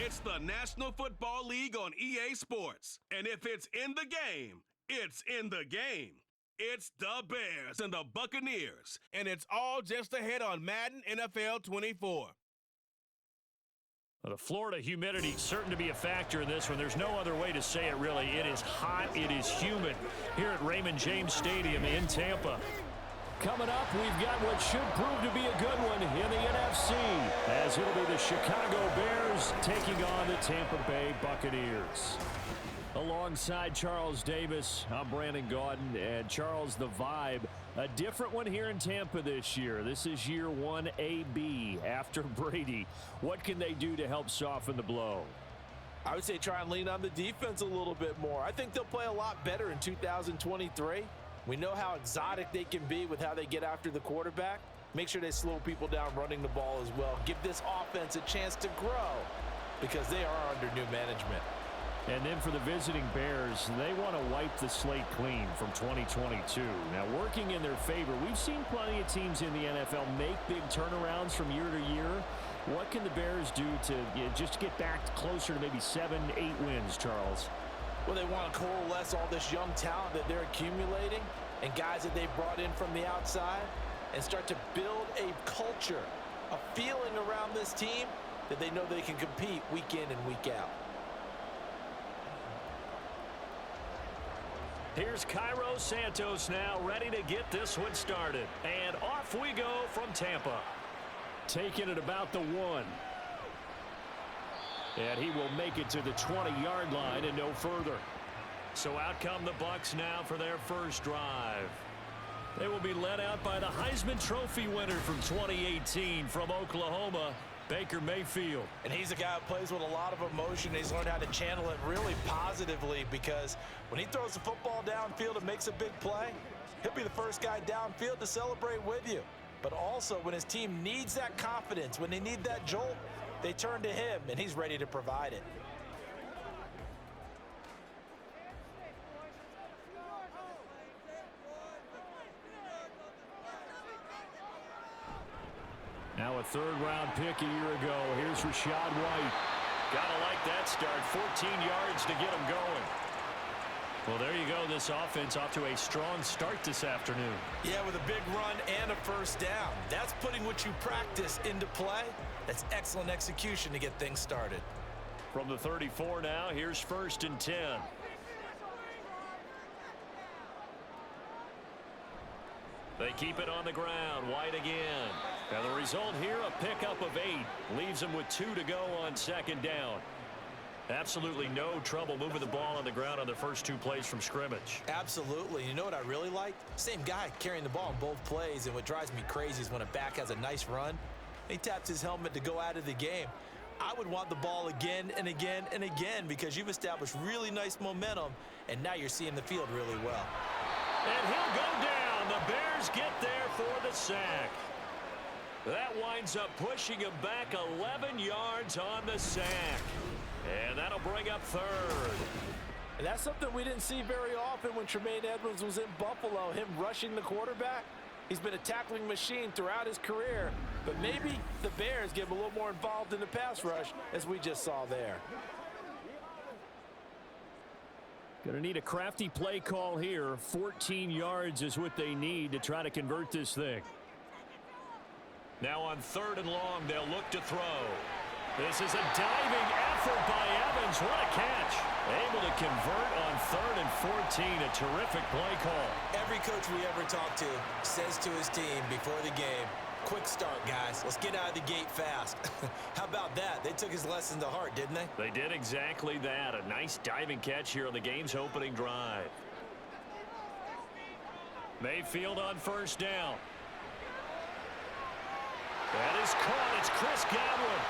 It's the National Football League on EA Sports. And if it's in the game, it's in the game. It's the Bears and the Buccaneers. And it's all just ahead on Madden NFL 24. The Florida humidity certain to be a factor in this one. There's no other way to say it, really. It is hot. It is humid here at Raymond James Stadium in Tampa. Coming up, we've got what should prove to be a good one in the NFC, as it'll be the Chicago Bears taking on the Tampa Bay Buccaneers. Alongside Charles Davis, I'm Brandon Gaudin, and Charles, the vibe, a different one here in Tampa this year. This is year 1 AB after Brady. What can they do to help soften the blow? I would say try and lean on the defense a little bit more. I think they'll play a lot better in 2023. We know how exotic they can be with how they get after the quarterback. Make sure they slow people down running the ball as well. Give this offense a chance to grow because they are under new management. And then for the visiting Bears, they want to wipe the slate clean from 2022. Now, working in their favor, we've seen plenty of teams in the NFL make big turnarounds from year to year. What can the Bears do to just get back closer to maybe 7, 8 wins, Charles? Well, they want to coalesce all this young talent that they're accumulating and guys that they've brought in from the outside and start to build a culture, a feeling around this team that they know they can compete week in and week out. Here's Cairo Santos now ready to get this one started. And off we go from Tampa. Taking it about the 1. And he will make it to the 20-yard line and no further. So out come the Bucs now for their first drive. They will be led out by the Heisman Trophy winner from 2018 from Oklahoma, Baker Mayfield. And he's a guy who plays with a lot of emotion. He's learned how to channel it really positively because when he throws the football downfield and makes a big play, he'll be the first guy downfield to celebrate with you. But also when his team needs that confidence, when they need that jolt, they turn to him, and he's ready to provide it. Now a third-round pick a year ago. Here's Rachaad White. Gotta like that start. 14 yards to get him going. Well, there you go. This offense off to a strong start this afternoon. Yeah, with a big run and a first down. That's putting what you practice into play. That's excellent execution to get things started. From the 34 now, here's 1st and 10. They keep it on the ground. White again. And the result here, a pickup of 8. Leaves them with 2 to go on 2nd down. Absolutely no trouble moving the ball on the ground on the first 2 plays from scrimmage. Absolutely. You know what I really liked? Same guy carrying the ball in both plays, and what drives me crazy is when a back has a nice run, he taps his helmet to go out of the game. I would want the ball again and again and again because you've established really nice momentum, and now you're seeing the field really well. And he'll go down. The Bears get there for the sack. That winds up pushing him back 11 yards on the sack. And that'll bring up 3rd. And that's something we didn't see very often when Tremaine Edmonds was in Buffalo, him rushing the quarterback. He's been a tackling machine throughout his career, but maybe the Bears get him a little more involved in the pass rush, as we just saw there. Going to need a crafty play call here. 14 yards is what they need to try to convert this thing. Now on 3rd and long, they'll look to throw. This is a diving effort by Evans. What a catch. Able to convert on 3rd and 14. A terrific play call. Every coach we ever talk to says to his team before the game, quick start, guys. Let's get out of the gate fast. How about that? They took his lesson to heart, didn't they? They did exactly that. A nice diving catch here on the game's opening drive. Mayfield on 1st down. That is caught. It's Chris Godwin.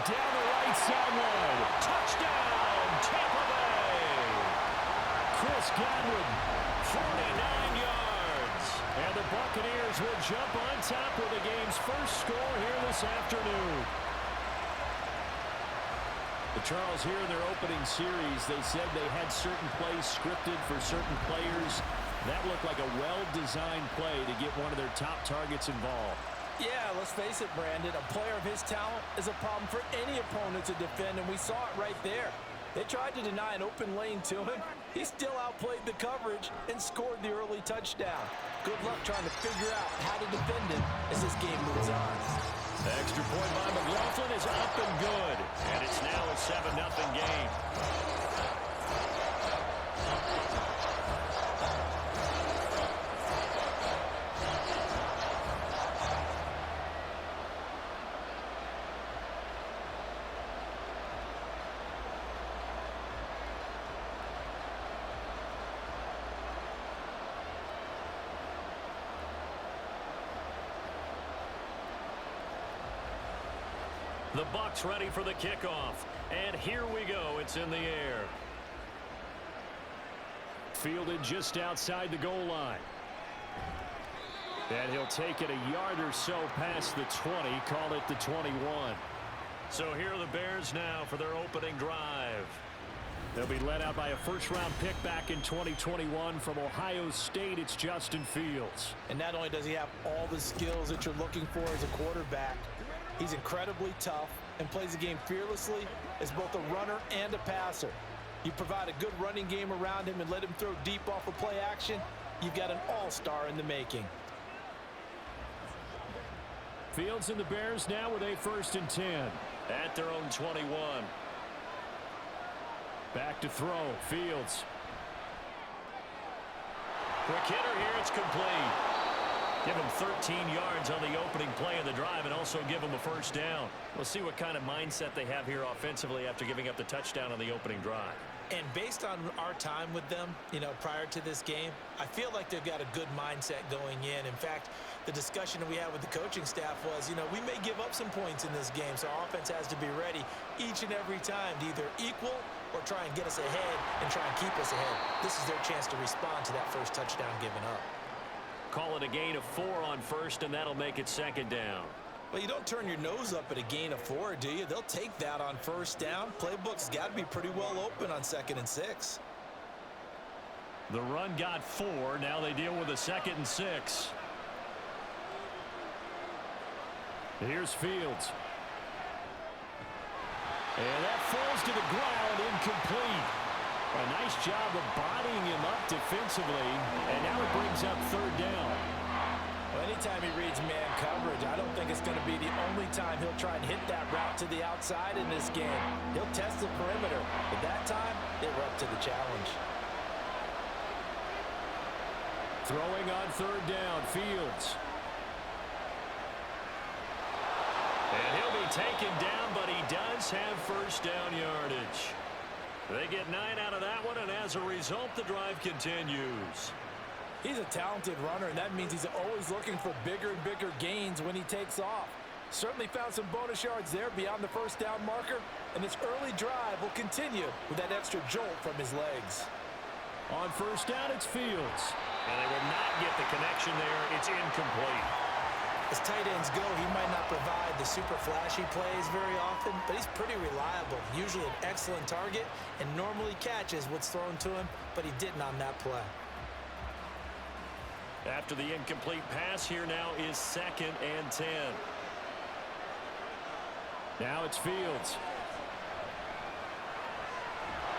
Down the right sideline. Touchdown, Tampa Bay. Chris Godwin. 49 yards. And the Buccaneers will jump on top with the game's first score here this afternoon. But Charles, here in their opening series, they said they had certain plays scripted for certain players. That looked like a well-designed play to get one of their top targets involved. Yeah, let's face it, Brandon. A player of his talent is a problem for any opponent to defend, and we saw it right there. They tried to deny an open lane to him. He still outplayed the coverage and scored the early touchdown. Good luck trying to figure out how to defend him as this game moves on. The extra point by McLaughlin is up and good. And it's now a 7-0 game. The Bucs ready for the kickoff. And here we go. It's in the air. Fielded just outside the goal line. And he'll take it a yard or so past the 20. Call it the 21. So here are the Bears now for their opening drive. They'll be led out by a first-round pick back in 2021 from Ohio State. It's Justin Fields. And not only does he have all the skills that you're looking for as a quarterback, he's incredibly tough and plays the game fearlessly as both a runner and a passer. You provide a good running game around him and let him throw deep off of play action, you've got an all-star in the making. Fields and the Bears now with a 1st and 10. At their own 21. Back to throw. Fields. Quick hitter here. It's complete. Give him 13 yards on the opening play of the drive and also give him a first down. We'll see what kind of mindset they have here offensively after giving up the touchdown on the opening drive. And based on our time with them, prior to this game, I feel like they've got a good mindset going in. In fact, the discussion that we had with the coaching staff was, we may give up some points in this game, so our offense has to be ready each and every time to either equal or try and get us ahead and try and keep us ahead. This is their chance to respond to that first touchdown given up. Call it a gain of 4 on first, and that'll make it 2nd down. Well, you don't turn your nose up at a gain of 4, do you? They'll take that on first down. Playbook's got to be pretty well open on 2nd and 6. The run got 4. Now they deal with a 2nd and 6. Here's Fields. And that falls to the ground, incomplete. A nice job of bodying him up defensively, and now it brings up 3rd down. Well, anytime he reads man coverage, I don't think it's going to be the only time he'll try and hit that route to the outside in this game. He'll test the perimeter, but that time, they were up to the challenge. Throwing on 3rd down, Fields. And he'll be taken down, but he does have first down yardage. They get 9 out of that one, and as a result, the drive continues. He's a talented runner, and that means he's always looking for bigger and bigger gains when he takes off. Certainly found some bonus yards there beyond the first down marker, and this early drive will continue with that extra jolt from his legs. On first down, it's Fields. And they will not get the connection there. It's incomplete. As tight ends go, he might not provide the super flashy plays very often, but he's pretty reliable. Usually an excellent target and normally catches what's thrown to him, but he didn't on that play. After the incomplete pass, here now is 2nd and 10. Now it's Fields.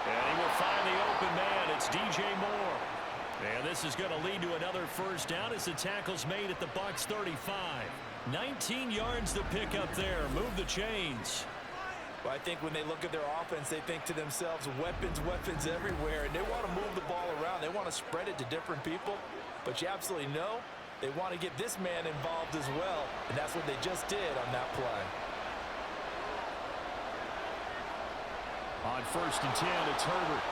And he will find the open man. It's DJ Moore. And this is going to lead to another first down as the tackle's made at the Bucs 35. 19 yards to pick up there. Move the chains. Well, I think when they look at their offense, they think to themselves, weapons everywhere, and they want to move the ball around. They want to spread it to different people, but you absolutely know they want to get this man involved as well, and that's what they just did on that play. On 1st and 10, it's Herbert.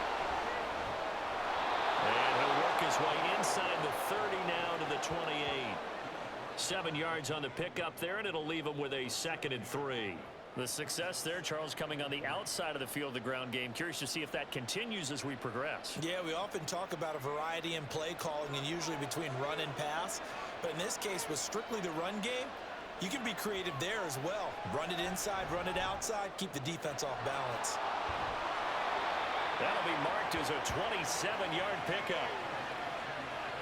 And he'll work his way inside the 30 now to the 28. 7 yards on the pickup there, and it'll leave him with a 2nd and 3. The success there, Charles, coming on the outside of the field, the ground game. Curious to see if that continues as we progress. Yeah, we often talk about a variety in play calling and usually between run and pass. But in this case, with strictly the run game, you can be creative there as well. Run it inside, run it outside, keep the defense off balance. That'll be marked as a 27-yard pickup.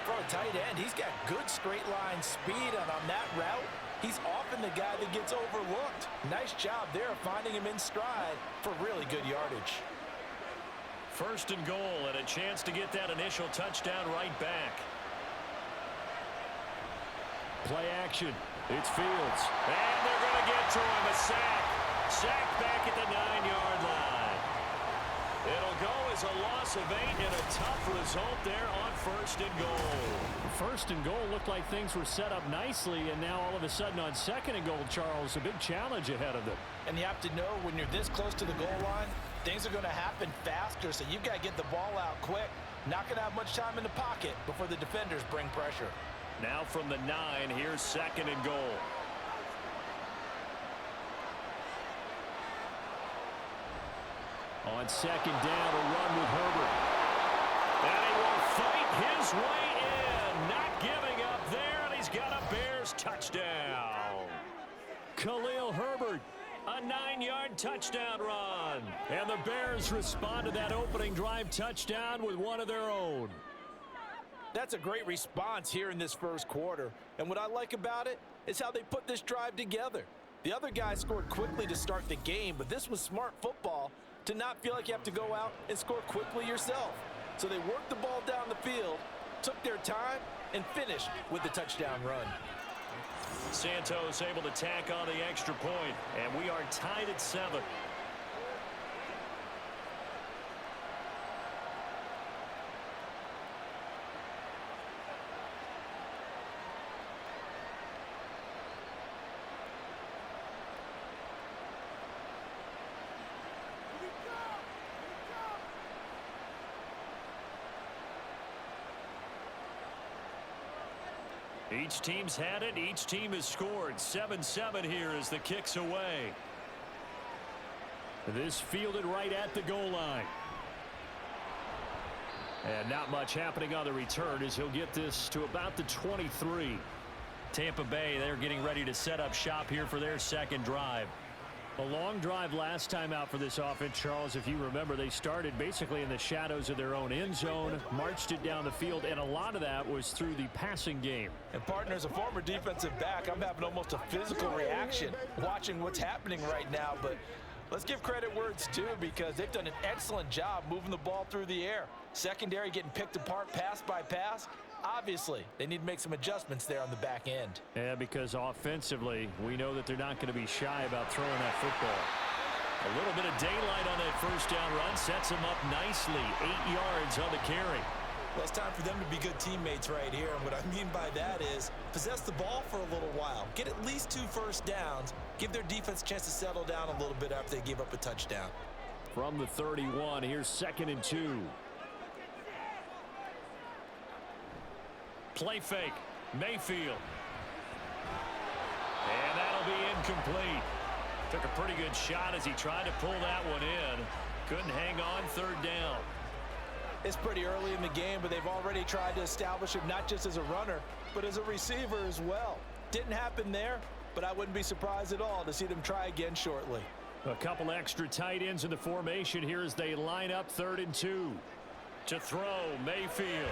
For a tight end, he's got good straight line speed, and on that route, he's often the guy that gets overlooked. Nice job there of finding him in stride for really good yardage. First and goal, and a chance to get that initial touchdown right back. Play action. It's Fields. And they're going to get to him. A sack. Sack back at the 9-yard line. It'll go as a loss of 8 and a tough result there on first and goal. First and goal looked like things were set up nicely, and now all of a sudden on second and goal, Charles, a big challenge ahead of them. And you have to know when you're this close to the goal line, things are going to happen faster, so you've got to get the ball out quick. Not going to have much time in the pocket before the defenders bring pressure. Now from the 9, here's second and goal. On second down, a run with Herbert. And he will fight his way in. Not giving up there, and he's got a Bears touchdown. Khalil Herbert. A 9-yard touchdown run. And the Bears respond to that opening drive touchdown with one of their own. That's a great response here in this first quarter. And what I like about it is how they put this drive together. The other guys scored quickly to start the game, but this was smart football to not feel like you have to go out and score quickly yourself. So they worked the ball down the field, took their time, and finished with the touchdown run. Santos able to tack on the extra point, and we are tied at 7. Each team's had it. Each team has scored. 7-7 here as the kick's away. This fielded right at the goal line. And not much happening on the return as he'll get this to about the 23. Tampa Bay, they're getting ready to set up shop here for their second drive. A long drive last time out for this offense, Charles. If you remember, they started basically in the shadows of their own end zone, marched it down the field, and a lot of that was through the passing game. And partner, as a former defensive back, I'm having almost a physical reaction watching what's happening right now. But let's give credit where it's due, because they've done an excellent job moving the ball through the air. Secondary getting picked apart pass by pass. Obviously, they need to make some adjustments there on the back end. Yeah, because offensively, we know that they're not going to be shy about throwing that football. A little bit of daylight on that first down run sets them up nicely. 8 yards on the carry. Well, it's time for them to be good teammates right here. And what I mean by that is possess the ball for a little while. Get at least 2 first downs. Give their defense a chance to settle down a little bit after they give up a touchdown. From the 31, here's 2nd and 2. Play fake. Mayfield. And that'll be incomplete. Took a pretty good shot as he tried to pull that one in. Couldn't hang on 3rd down. It's pretty early in the game, but they've already tried to establish him not just as a runner, but as a receiver as well. Didn't happen there, but I wouldn't be surprised at all to see them try again shortly. A couple extra tight ends in the formation here as they line up 3rd and 2. To throw, Mayfield.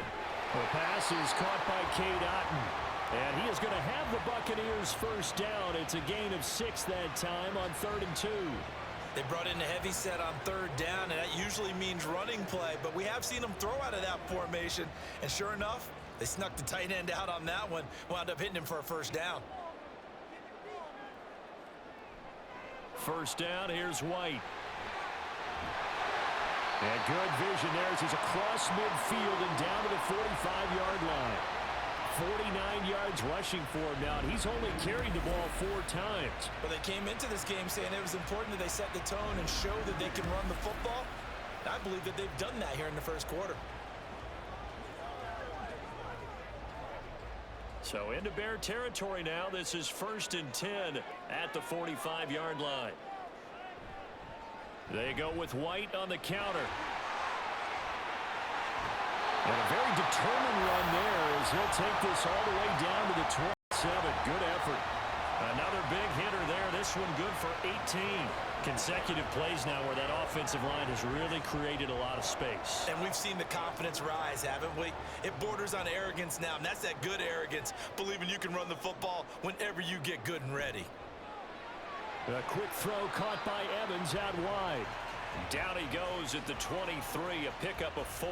The pass is caught by Cade Otton. And he is going to have the Buccaneers first down. It's a gain of 6 that time on 3rd and 2. They brought in a heavy set on 3rd down, and that usually means running play. But we have seen them throw out of that formation. And sure enough, they snuck the tight end out on that one. Wound up hitting him for a first down. First down, here's White. And good vision there as he's across midfield and down to the 45-yard line. 49 yards rushing for him now, and he's only carried the ball 4 times. But they came into this game saying it was important that they set the tone and show that they can run the football. I believe that they've done that here in the first quarter. So into Bear territory now. This is 1st and 10 at the 45-yard line. They go with White on the counter. And a very determined run there as he'll take this all the way down to the 27. Good effort. Another big hitter there. This one good for 18. Consecutive plays now where that offensive line has really created a lot of space. And we've seen the confidence rise, haven't we? It borders on arrogance now, and that's that good arrogance, believing you can run the football whenever you get good and ready. A quick throw caught by Evans out wide. Down he goes at the 23, a pickup of 4.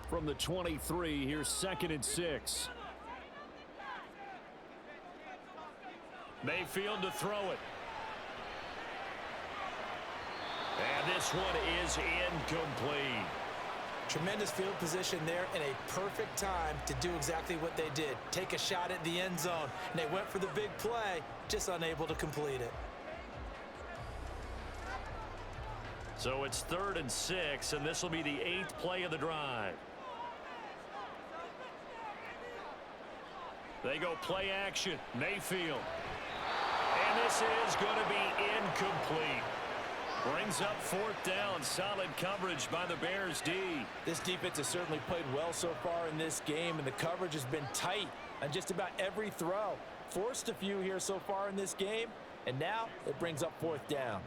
From the 23, here's 2nd and 6. Mayfield to throw it. And this one is incomplete. Tremendous field position there and a perfect time to do exactly what they did. Take a shot at the end zone. And they went for the big play, just unable to complete it. So it's 3rd and 6, and this will be the 8th play of the drive. They go play action. Mayfield. And this is going to be incomplete. Brings up 4th down. Solid coverage by the Bears D. This defense has certainly played well so far in this game, and the coverage has been tight on just about every throw. Forced a few here so far in this game, and now it brings up 4th down.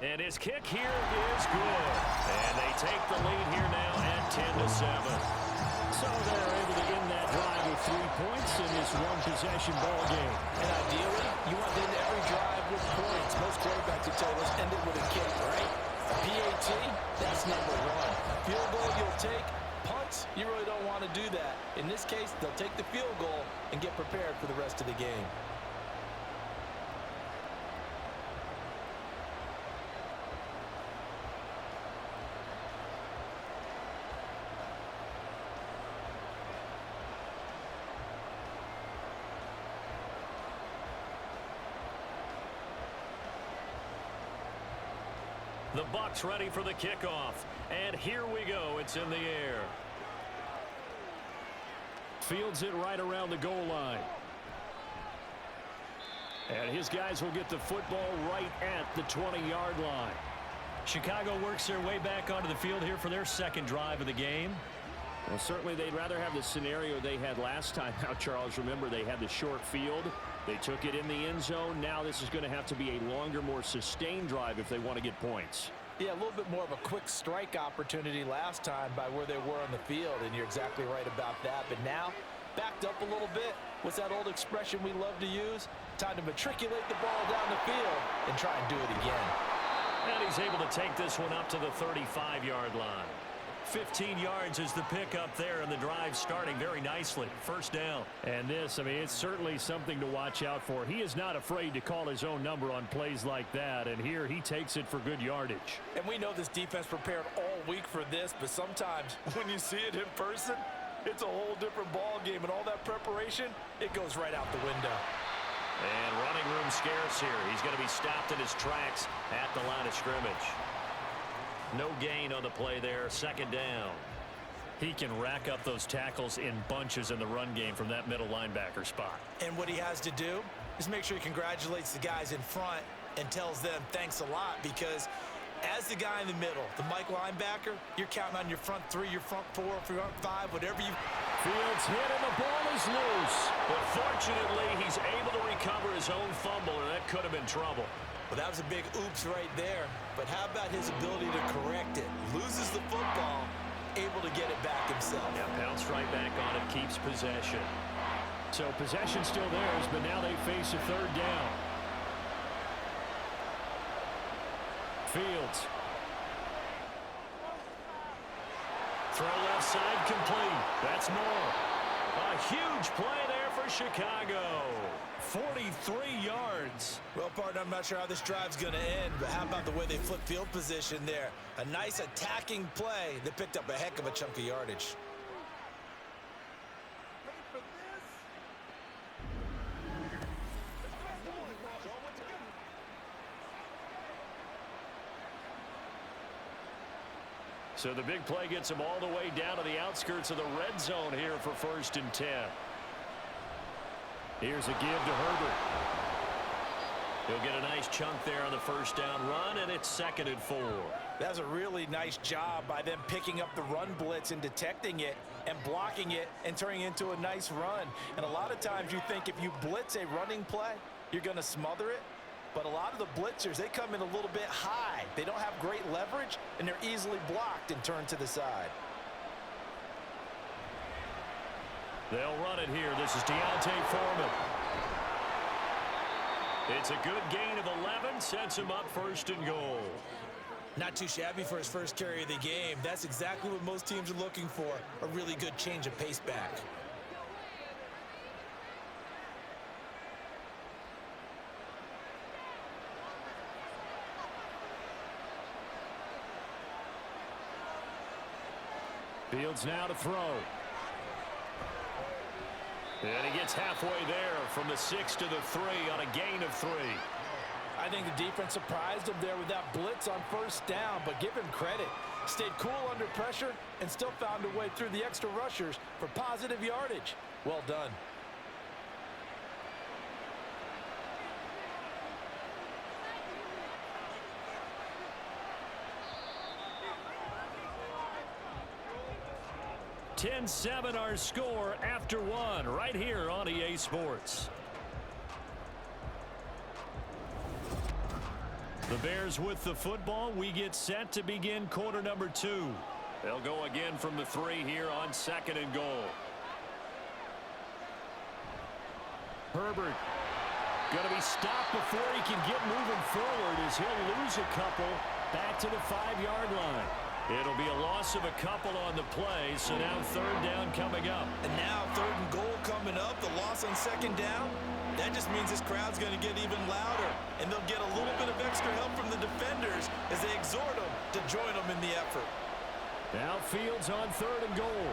And his kick here is good. And they take the lead here now at 10-7. So they're able to end that drive with 3 points in this one-possession ball game. And ideally, you want to end every drive with points. Most quarterbacks would tell us end it with a kick, right? A PAT, that's number 1. Field goal you'll take. Punts, you really don't want to do that. In this case, they'll take the field goal and get prepared for the rest of the game. The Bucs ready for the kickoff. And here we go. It's in the air. Fields it right around the goal line. And his guys will get the football right at the 20-yard line. Chicago works their way back onto the field here for their 2nd drive of the game. Well, certainly they'd rather have the scenario they had last time. Now, Charles, remember they had the short field. They took it in the end zone. Now this is going to have to be a longer, more sustained drive if they want to get points. Yeah, a little bit more of a quick strike opportunity last time by where they were on the field, and you're exactly right about that. But now, backed up a little bit. What's that old expression we love to use? Time to matriculate the ball down the field and try and do it again. And he's able to take this one up to the 35-yard line. 15 yards is the pickup there, and the drive starting very nicely. 1st down. And this, I mean, it's certainly something to watch out for. He is not afraid to call his own number on plays like that, and here he takes it for good yardage. And we know this defense prepared all week for this, but sometimes when you see it in person, it's a whole different ball game, and all that preparation, it goes right out the window. And running room scarce here. He's going to be stopped in his tracks at the line of scrimmage. No gain on the play there. 2nd down. He can rack up those tackles in bunches in the run game from that middle linebacker spot. And what he has to do is make sure he congratulates the guys in front and tells them thanks a lot, because as the guy in the middle, the Mike linebacker, you're counting on your front 3, your front 4, your front 5, whatever you... Fields hit and the ball is loose. But fortunately, he's able to recover his own fumble, and that could have been trouble. Well, that was a big oops right there. But how about his ability to correct it? Loses the football, able to get it back himself. Yeah, bounced right back on it, keeps possession. So possession still theirs, but now they face a 3rd down. Fields. Throw left side complete. That's more. A huge play there for Chicago. 43 yards. Well, partner, I'm not sure how this drive's going to end, but how about the way they flip field position there? A nice attacking play that picked up a heck of a chunk of yardage. So the big play gets him all the way down to the outskirts of the red zone here for 1st and 10. Here's a give to Herbert. He'll get a nice chunk there on the first down run, and it's 2nd and 4. That's a really nice job by them picking up the run blitz and detecting it and blocking it and turning it into a nice run. And a lot of times you think if you blitz a running play, you're going to smother it. But a lot of the blitzers, they come in a little bit high. They don't have great leverage, and they're easily blocked and turned to the side. They'll run it here. This is Deontay Foreman. It's a good gain of 11, sets him up 1st and goal. Not too shabby for his first carry of the game. That's exactly what most teams are looking for, a really good change of pace back. Fields now to throw. And he gets halfway there from the 6 to the 3 on a gain of 3. I think the defense surprised him there with that blitz on 1st down, but give him credit. Stayed cool under pressure and still found a way through the extra rushers for positive yardage. Well done. (10-7) our score after 1 right here on EA Sports. The Bears with the football. We get set to begin quarter number 2. They'll go again from the 3 here on 2nd and goal. Herbert going to be stopped before he can get moving forward as he'll lose a couple back to the 5-yard line. It'll be a loss of a couple on the play, so now 3rd down coming up. And now 3rd and goal coming up, the loss on 2nd down. That just means this crowd's going to get even louder, and they'll get a little bit of extra help from the defenders as they exhort them to join them in the effort. Now Fields on 3rd and goal.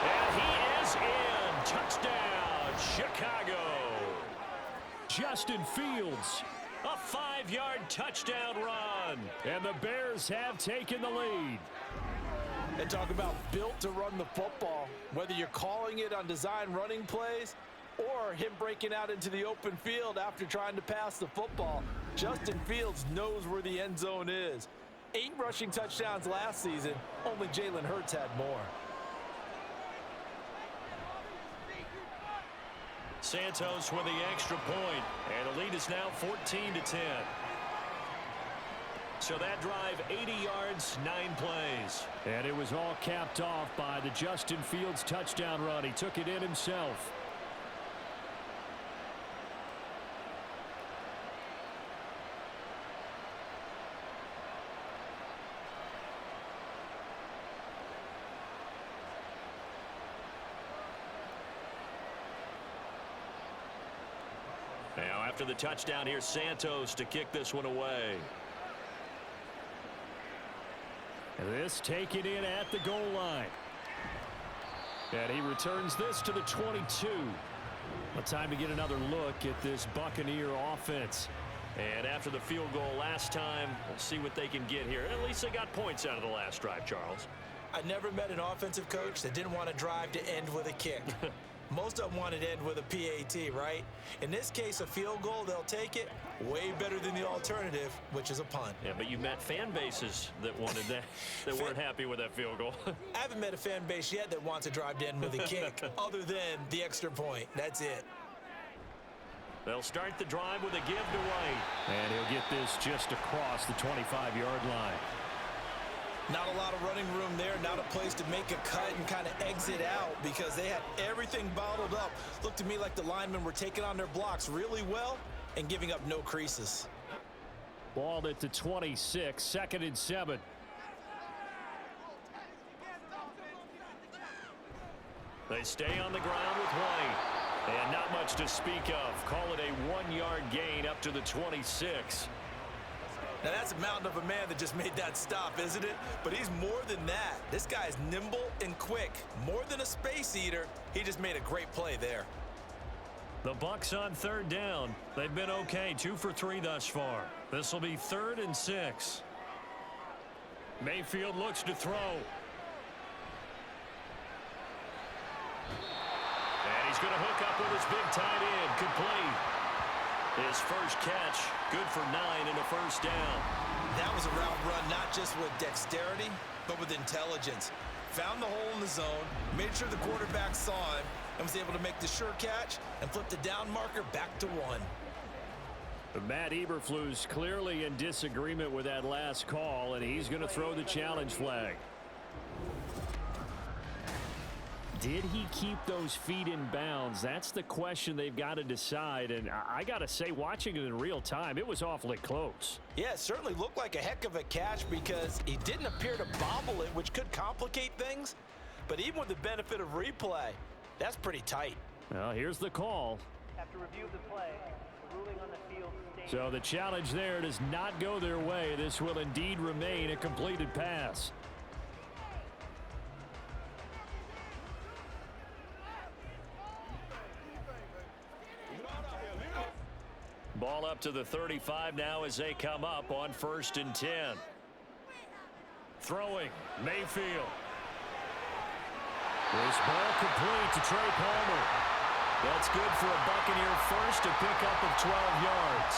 And he is in. Touchdown, Chicago. Justin Fields. A 5-yard touchdown run. And the Bears have taken the lead. And talk about built to run the football. Whether you're calling it on design running plays or him breaking out into the open field after trying to pass the football, Justin Fields knows where the end zone is. 8 rushing touchdowns last season. Only Jalen Hurts had more. Santos with the extra point, and the lead is now 14-10. So that drive, 80 yards, 9 plays. And it was all capped off by the Justin Fields touchdown run. He took it in himself. Now after the touchdown, here's Santos to kick this one away. This taken in at the goal line. And he returns this to the 22. A time to get another look at this Buccaneer offense. And after the field goal last time, we'll see what they can get here. At least they got points out of the last drive, Charles. I never met an offensive coach that didn't want to drive to end with a kick. Most of them want to end with a PAT, right? In this case, a field goal, they'll take it. Way better than the alternative, which is a punt. Yeah, but you met fan bases that wanted that, that weren't happy with that field goal. I haven't met a fan base yet that wants to drive to end with a kick, other than the extra point. That's it. They'll start the drive with a give to White. And he'll get this just across the 25-yard line. Not a lot of running room there, not a place to make a cut and kind of exit out because they had everything bottled up. Looked to me like the linemen were taking on their blocks really well and giving up no creases. Ball at the 26, 2nd and 7. They stay on the ground with White. And not much to speak of. Call it a 1-yard gain up to the 26. Now that's a mountain of a man that just made that stop, isn't it? But he's more than that. This guy's nimble and quick. More than a space eater. He just made a great play there. The Bucs on 3rd down. They've been okay, 2 for 3 thus far. This will be 3rd and 6. Mayfield looks to throw. And he's going to hook up with his big tight end. Complete. His first catch, good for 9 and a first down. That was a route run not just with dexterity, but with intelligence. Found the hole in the zone, made sure the quarterback saw him, and was able to make the sure catch and flip the down marker back to 1. Matt Eberflus clearly in disagreement with that last call, and he's going to throw the challenge flag. Did he keep those feet in bounds? That's the question they've got to decide. And I got to say, watching it in real time, it was awfully close. Yeah, it certainly looked like a heck of a catch because he didn't appear to bobble it, which could complicate things. But even with the benefit of replay, that's pretty tight. Well, here's the call. After review of the play, ruling on the field. So the challenge there does not go their way. This will indeed remain a completed pass. Ball up to the 35 now as they come up on 1st and 10. Throwing, Mayfield. This ball complete to Trey Palmer. That's good for a Buccaneer first, a pickup of 12 yards.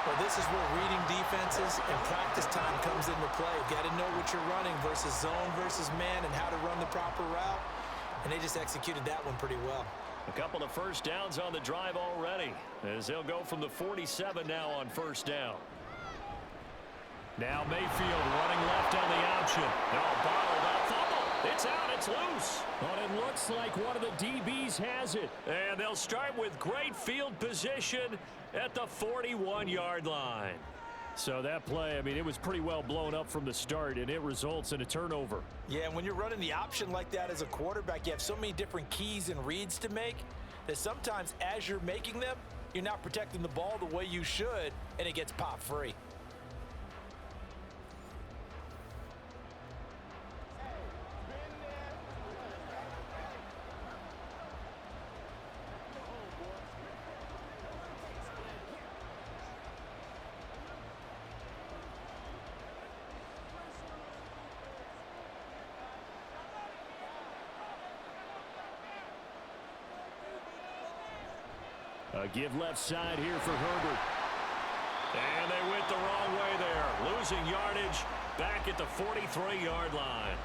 Well, this is where reading defenses and practice time comes into play. You got to know what you're running versus zone versus man and how to run the proper route. And they just executed that one pretty well. A couple of first downs on the drive already, as they'll go from the 47 now on 1st down. Now Mayfield running left on the option. Now bottled up, fumble. It's out, it's loose. But it looks like one of the DBs has it. And they'll start with great field position at the 41-yard line. So that play, I mean, it was pretty well blown up from the start, and it results in a turnover. Yeah, when you're running the option like that as a quarterback, you have so many different keys and reads to make that sometimes as you're making them, you're not protecting the ball the way you should, and it gets pop free. A give left side here for Herbert. And they went the wrong way there. Losing yardage back at the 43-yard line.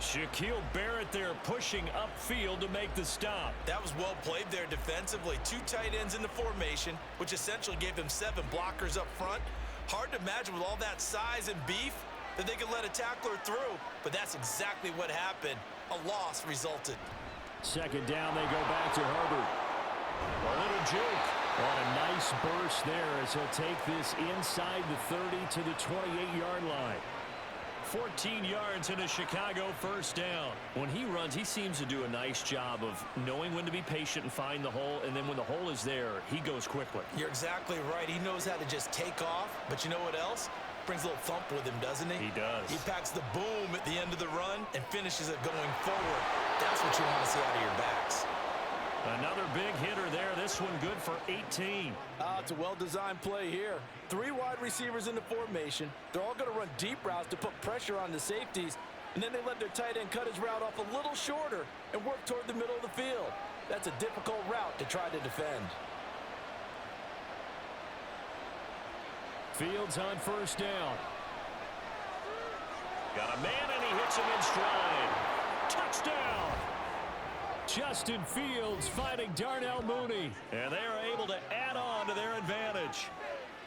Shaquille Barrett there pushing upfield to make the stop. That was well played there defensively. 2 tight ends in the formation, which essentially gave them 7 blockers up front. Hard to imagine with all that size and beef that they could let a tackler through, but that's exactly what happened. A loss resulted. 2nd down, they go back to Herbert. A little juke. What a nice burst there as he'll take this inside the 30 to the 28-yard line. 14 yards and a Chicago 1st down. When he runs, he seems to do a nice job of knowing when to be patient and find the hole, and then when the hole is there, he goes quickly. You're exactly right. He knows how to just take off, but you know what else? Brings a little thump with him, doesn't he? He does. He packs the boom at the end of the run and finishes it going forward. That's what you want to see out of your backs. Another big hitter there. This one good for 18. It's a well-designed play here. 3 wide receivers in the formation. They're all going to run deep routes to put pressure on the safeties, and then they let their tight end cut his route off a little shorter and work toward the middle of the field. That's a difficult route to try to defend. Fields on 1st down. Got a man, and he hits him in stride. Touchdown! Justin Fields fighting Darnell Mooney. And they are able to add on to their advantage.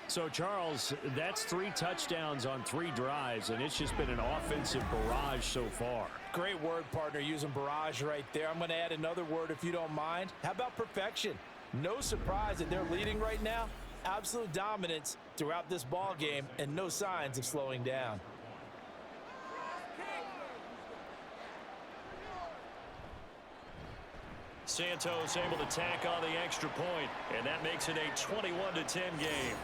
So, Charles, that's 3 touchdowns on 3 drives, and it's just been an offensive barrage so far. Great word, partner, using barrage right there. I'm going to add another word if you don't mind. How about perfection? No surprise that they're leading right now. Absolute dominance throughout this ball game and no signs of slowing down. Santos able to tack on the extra point, and that makes it a 21-10 game.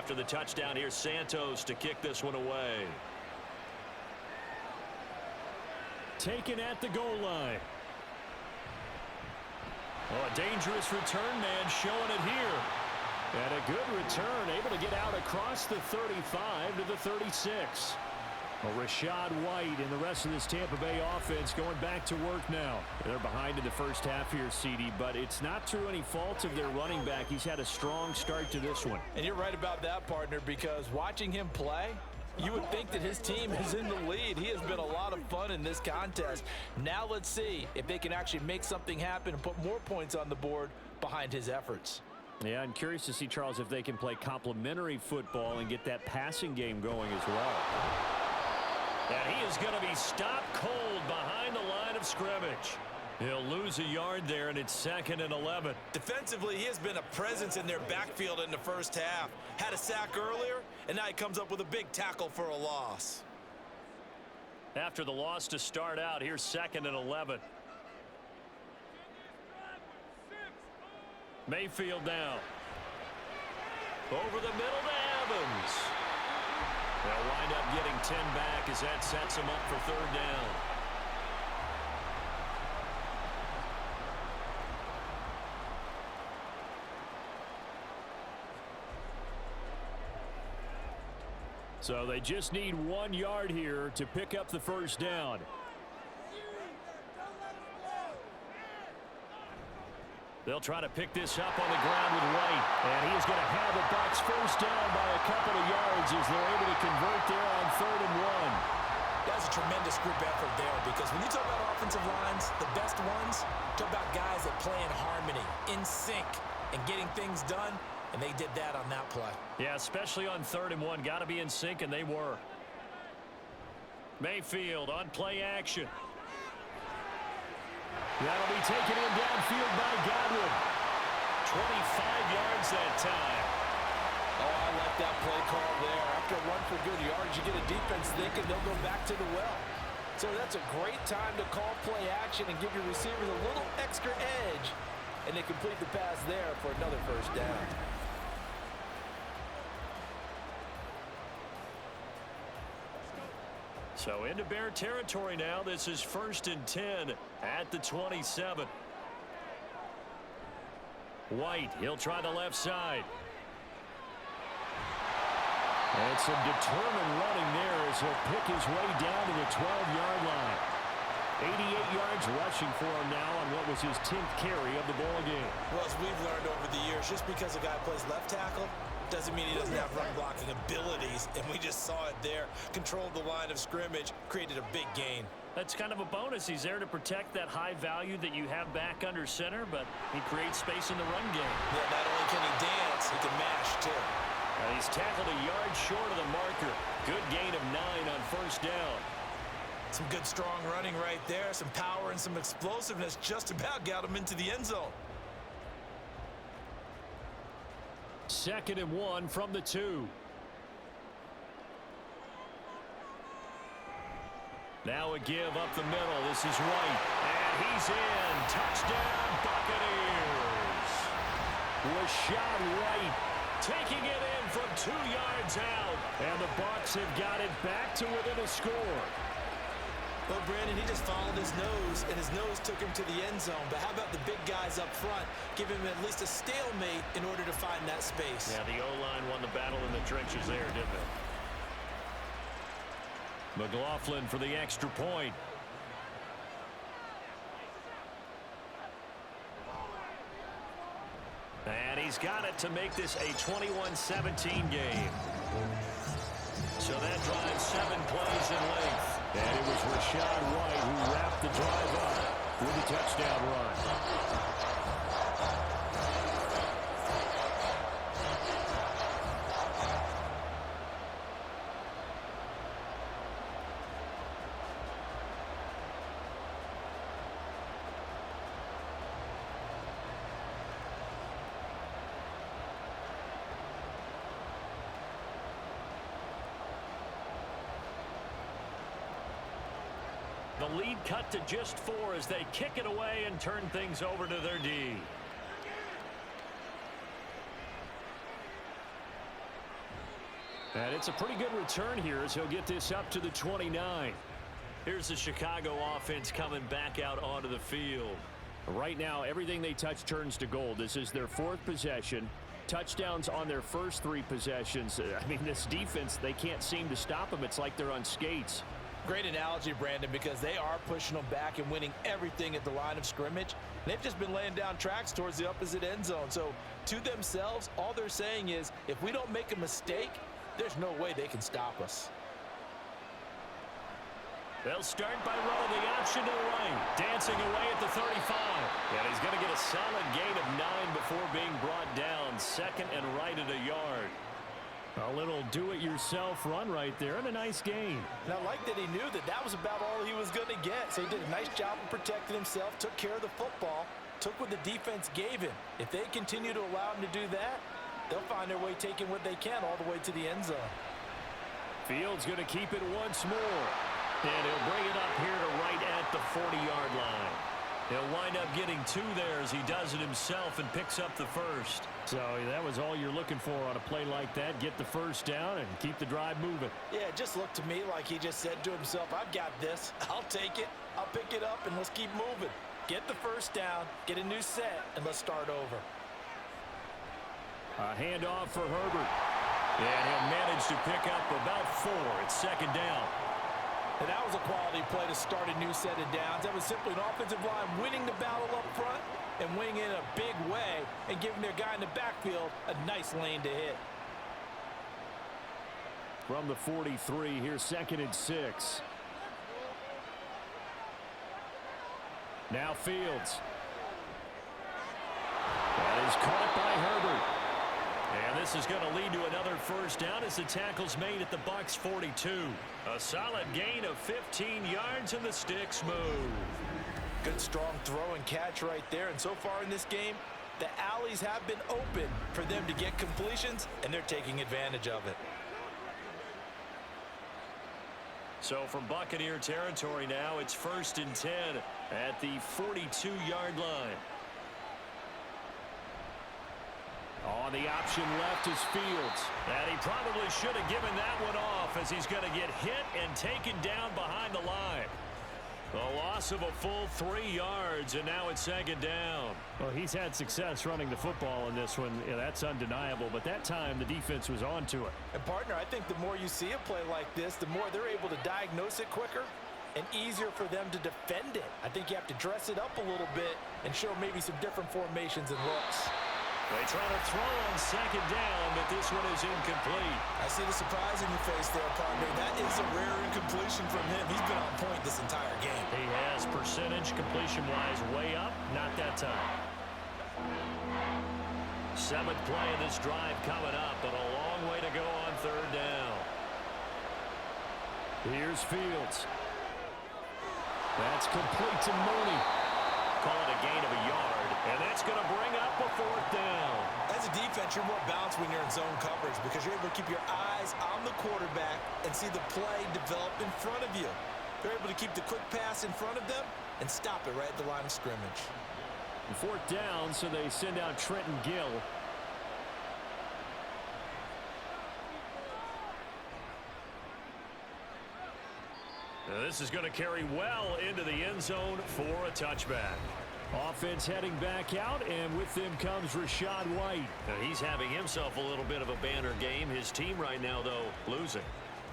after the touchdown. Here's Santos to kick this one away. Taken at the goal line. Oh, a dangerous return man showing it here. And a good return, able to get out across the 35 to the 36. Well, Rashad White and the rest of this Tampa Bay offense going back to work now. They're behind in the first half here, CD, but it's not through any fault of their running back. He's had a strong start to this one. And you're right about that, partner, because watching him play, you would think that his team is in the lead. He has been a lot of fun in this contest. Now let's see if they can actually make something happen and put more points on the board behind his efforts. Yeah, I'm curious to see, Charles, if they can play complementary football and get that passing game going as well. And he is going to be stopped cold behind the line of scrimmage. He'll lose a yard there, and it's 2nd and 11. Defensively, he has been a presence in their backfield in the first half. Had a sack earlier, and now he comes up with a big tackle for a loss. After the loss to start out, here's 2nd and 11. Mayfield down. Over the middle to Evans. They'll wind up getting 10 back as that sets them up for 3rd down. So they just need 1 yard here to pick up the first down. They'll try to pick this up on the ground with White. And he is going to have the Bucs first down by a couple of yards as they're able to convert there on 3rd and 1. That's a tremendous group effort there, because when you talk about offensive lines, the best ones, talk about guys that play in harmony, in sync, and getting things done, and they did that on that play. Yeah, especially on 3rd and 1. Got to be in sync, and they were. Mayfield on play action. That'll be taken in downfield by Godwin. 25 yards that time. Oh, I like that play call there. After a run for good yards, you get a defense thinking they'll go back to the well. So that's a great time to call play action and give your receivers a little extra edge. And they complete the pass there for another first down. So into Bear territory now. This is 1st and 10 at the 27. White, he'll try the left side. And some determined running there as he'll pick his way down to the 12-yard line. 88 yards rushing for him now on what was his 10th carry of the ball game. Well, as we've learned over the years, just because a guy plays left tackle doesn't mean he doesn't have run blocking abilities, and we just saw it there. Controlled the line of scrimmage, created a big gain. That's kind of a bonus. He's there to protect that high value that you have back under center, but he creates space in the run game. Yeah, not only can he dance, he can mash too. He's tackled a yard short of the marker. Good gain of 9 on 1st down. Some good strong running right there, some power and some explosiveness just about got him into the end zone. 2nd and 1 from the 2. Now a give up the middle. This is White. And he's in. Touchdown, Buccaneers. Rashad White taking it in from 2 yards out. And the Bucs have got it back to within a score. Well, Brandon, he just followed his nose, and his nose took him to the end zone. But how about the big guys up front? Give him at least a stalemate in order to find that space. Yeah, the O-line won the battle in the trenches there, didn't it? McLaughlin for the extra point. And he's got it to make this a 21-17 game. So that drives 7 plays in length. And it was Rashad White who wrapped the drive up with a touchdown run. The lead cut to just 4 as they kick it away and turn things over to their D. And it's a pretty good return here as he'll get this up to the 29. Here's the Chicago offense coming back out onto the field. Right now, everything they touch turns to gold. This is their 4th possession. Touchdowns on their first 3 possessions. I mean, this defense, they can't seem to stop them. It's like they're on skates. Great analogy, Brandon, because they are pushing them back and winning everything at the line of scrimmage. They've just been laying down tracks towards the opposite end zone. So to themselves, all they're saying is, if we don't make a mistake, there's no way they can stop us. They'll start by running the option to the right. Dancing away at the 35. And he's going to get a solid gain of 9 before being brought down. 2nd and right at a yard. A little do-it-yourself run right there and a nice gain. And I like that he knew that that was about all he was going to get. So he did a nice job of protecting himself, took care of the football, took what the defense gave him. If they continue to allow him to do that, they'll find their way taking what they can all the way to the end zone. Fields going to keep it once more. And he'll bring it up here to right at the 40-yard line. He'll wind up getting 2 there as he does it himself and picks up the first. So that was all you're looking for on a play like that. Get the first down and keep the drive moving. Yeah, it just looked to me like he just said to himself, I've got this. I'll take it. I'll pick it up, and let's keep moving. Get the first down, get a new set, and let's start over. A handoff for Herbert. And he'll manage to pick up about 4. It's 2nd down. And that was a quality play to start a new set of downs. That was simply an offensive line winning the battle up front and winning in a big way and giving their guy in the backfield a nice lane to hit. From the 43, here's 2nd and 6. Now Fields. That is caught by Herbert. And this is going to lead to another first down as the tackle's made at the Bucs 42. A solid gain of 15 yards and the sticks move. Good strong throw and catch right there. And so far in this game, the alleys have been open for them to get completions, and they're taking advantage of it. So from Buccaneer territory now, it's 1st and 10 at the 42-yard line. On the option left is Fields. And he probably should have given that one off as he's going to get hit and taken down behind the line. A loss of a full 3 yards, and now it's 2nd down. Well, he's had success running the football in this one. Yeah, that's undeniable. But that time, the defense was on to it. And, partner, I think the more you see a play like this, the more they're able to diagnose it quicker and easier for them to defend it. I think you have to dress it up a little bit and show maybe some different formations and looks. They try to throw on 2nd down, but this one is incomplete. I see the surprise in your face there, partner. That is a rare incompletion from him. He's been on point this entire game. He has percentage completion-wise way up. Not that time. 7th play of this drive coming up, but a long way to go on 3rd down. Here's Fields. That's complete to Mooney. Call it a gain of a yard, and that's going to bring up a 4th down. As a defense, you're more balanced when you're in zone coverage because you're able to keep your eyes on the quarterback and see the play develop in front of you. They're able to keep the quick pass in front of them and stop it right at the line of scrimmage. 4th down, so they send out Trenton Gill. Now this is going to carry well into the end zone for a touchback. Offense heading back out, and with them comes Rachaad White. Now he's having himself a little bit of a banner game. His team right now, though, losing.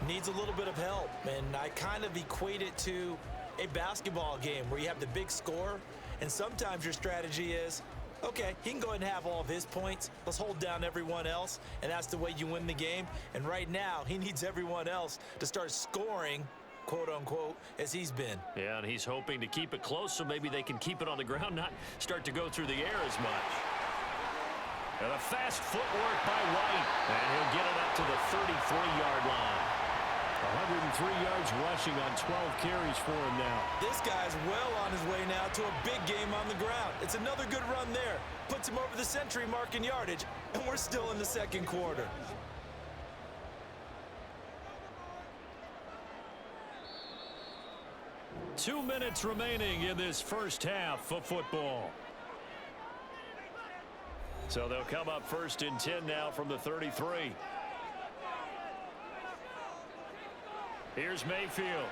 Needs a little bit of help, and I kind of equate it to a basketball game where you have the big score, and sometimes your strategy is, okay, he can go ahead and have all of his points. Let's hold down everyone else, and that's the way you win the game. And right now, he needs everyone else to start scoring, quote-unquote, as he's been. Yeah, and he's hoping to keep it close so maybe they can keep it on the ground, not start to go through the air as much. And a fast footwork by White, and he'll get it up to the 33-yard line. 103 yards rushing on 12 carries for him now. This guy's well on his way now to a big game on the ground. It's another good run there. Puts him over the century mark in yardage, and we're still in the 2nd quarter. Two minutes remaining in this first half of football. So they'll come up 1st and 10 now from the 33. Here's Mayfield.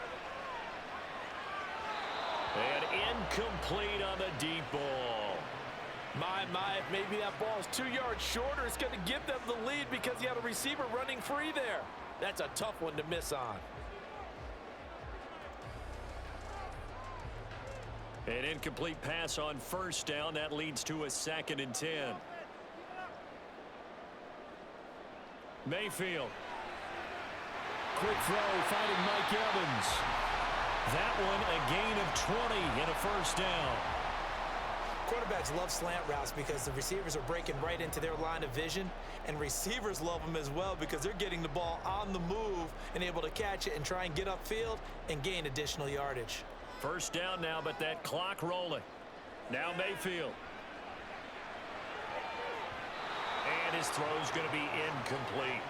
And incomplete on the deep ball. My, maybe that ball is 2 yards shorter. It's going to give them the lead because he had a receiver running free there. That's a tough one to miss on. An incomplete pass on first down. That leads to a 2nd and 10. Mayfield. Quick throw, finding Mike Evans. That one a gain of 20 and a first down. Quarterbacks love slant routes because the receivers are breaking right into their line of vision, and receivers love them as well because they're getting the ball on the move and able to catch it and try and get upfield and gain additional yardage. First down now, but that clock rolling. Now Mayfield. And his throw's going to be incomplete.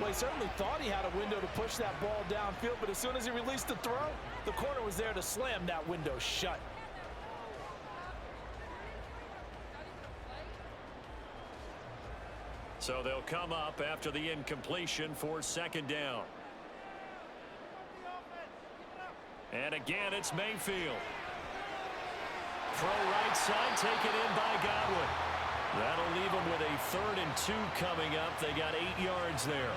Well, he certainly thought he had a window to push that ball downfield, but as soon as he released the throw, the corner was there to slam that window shut. So they'll come up after the incompletion for 2nd down. And again, it's Mayfield. Throw right side, taken in by Godwin. That'll leave them with a 3rd and 2 coming up. They got 8 yards there.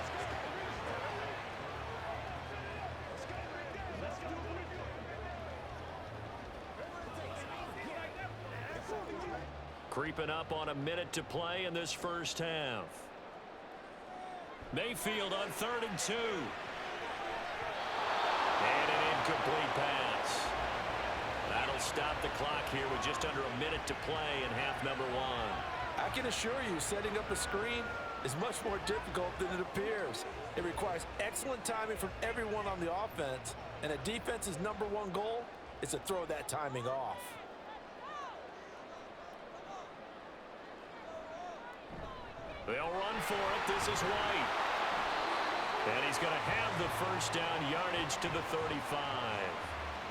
Creeping up on a minute to play in this first half. Mayfield on 3rd and 2. And an incomplete pass. That'll stop the clock here with just under a minute to play in half number 1. I can assure you, setting up a screen is much more difficult than it appears. It requires excellent timing from everyone on the offense, and a defense's #1 goal is to throw that timing off. They'll run for it. This is White. And he's going to have the first down, yardage to the 35.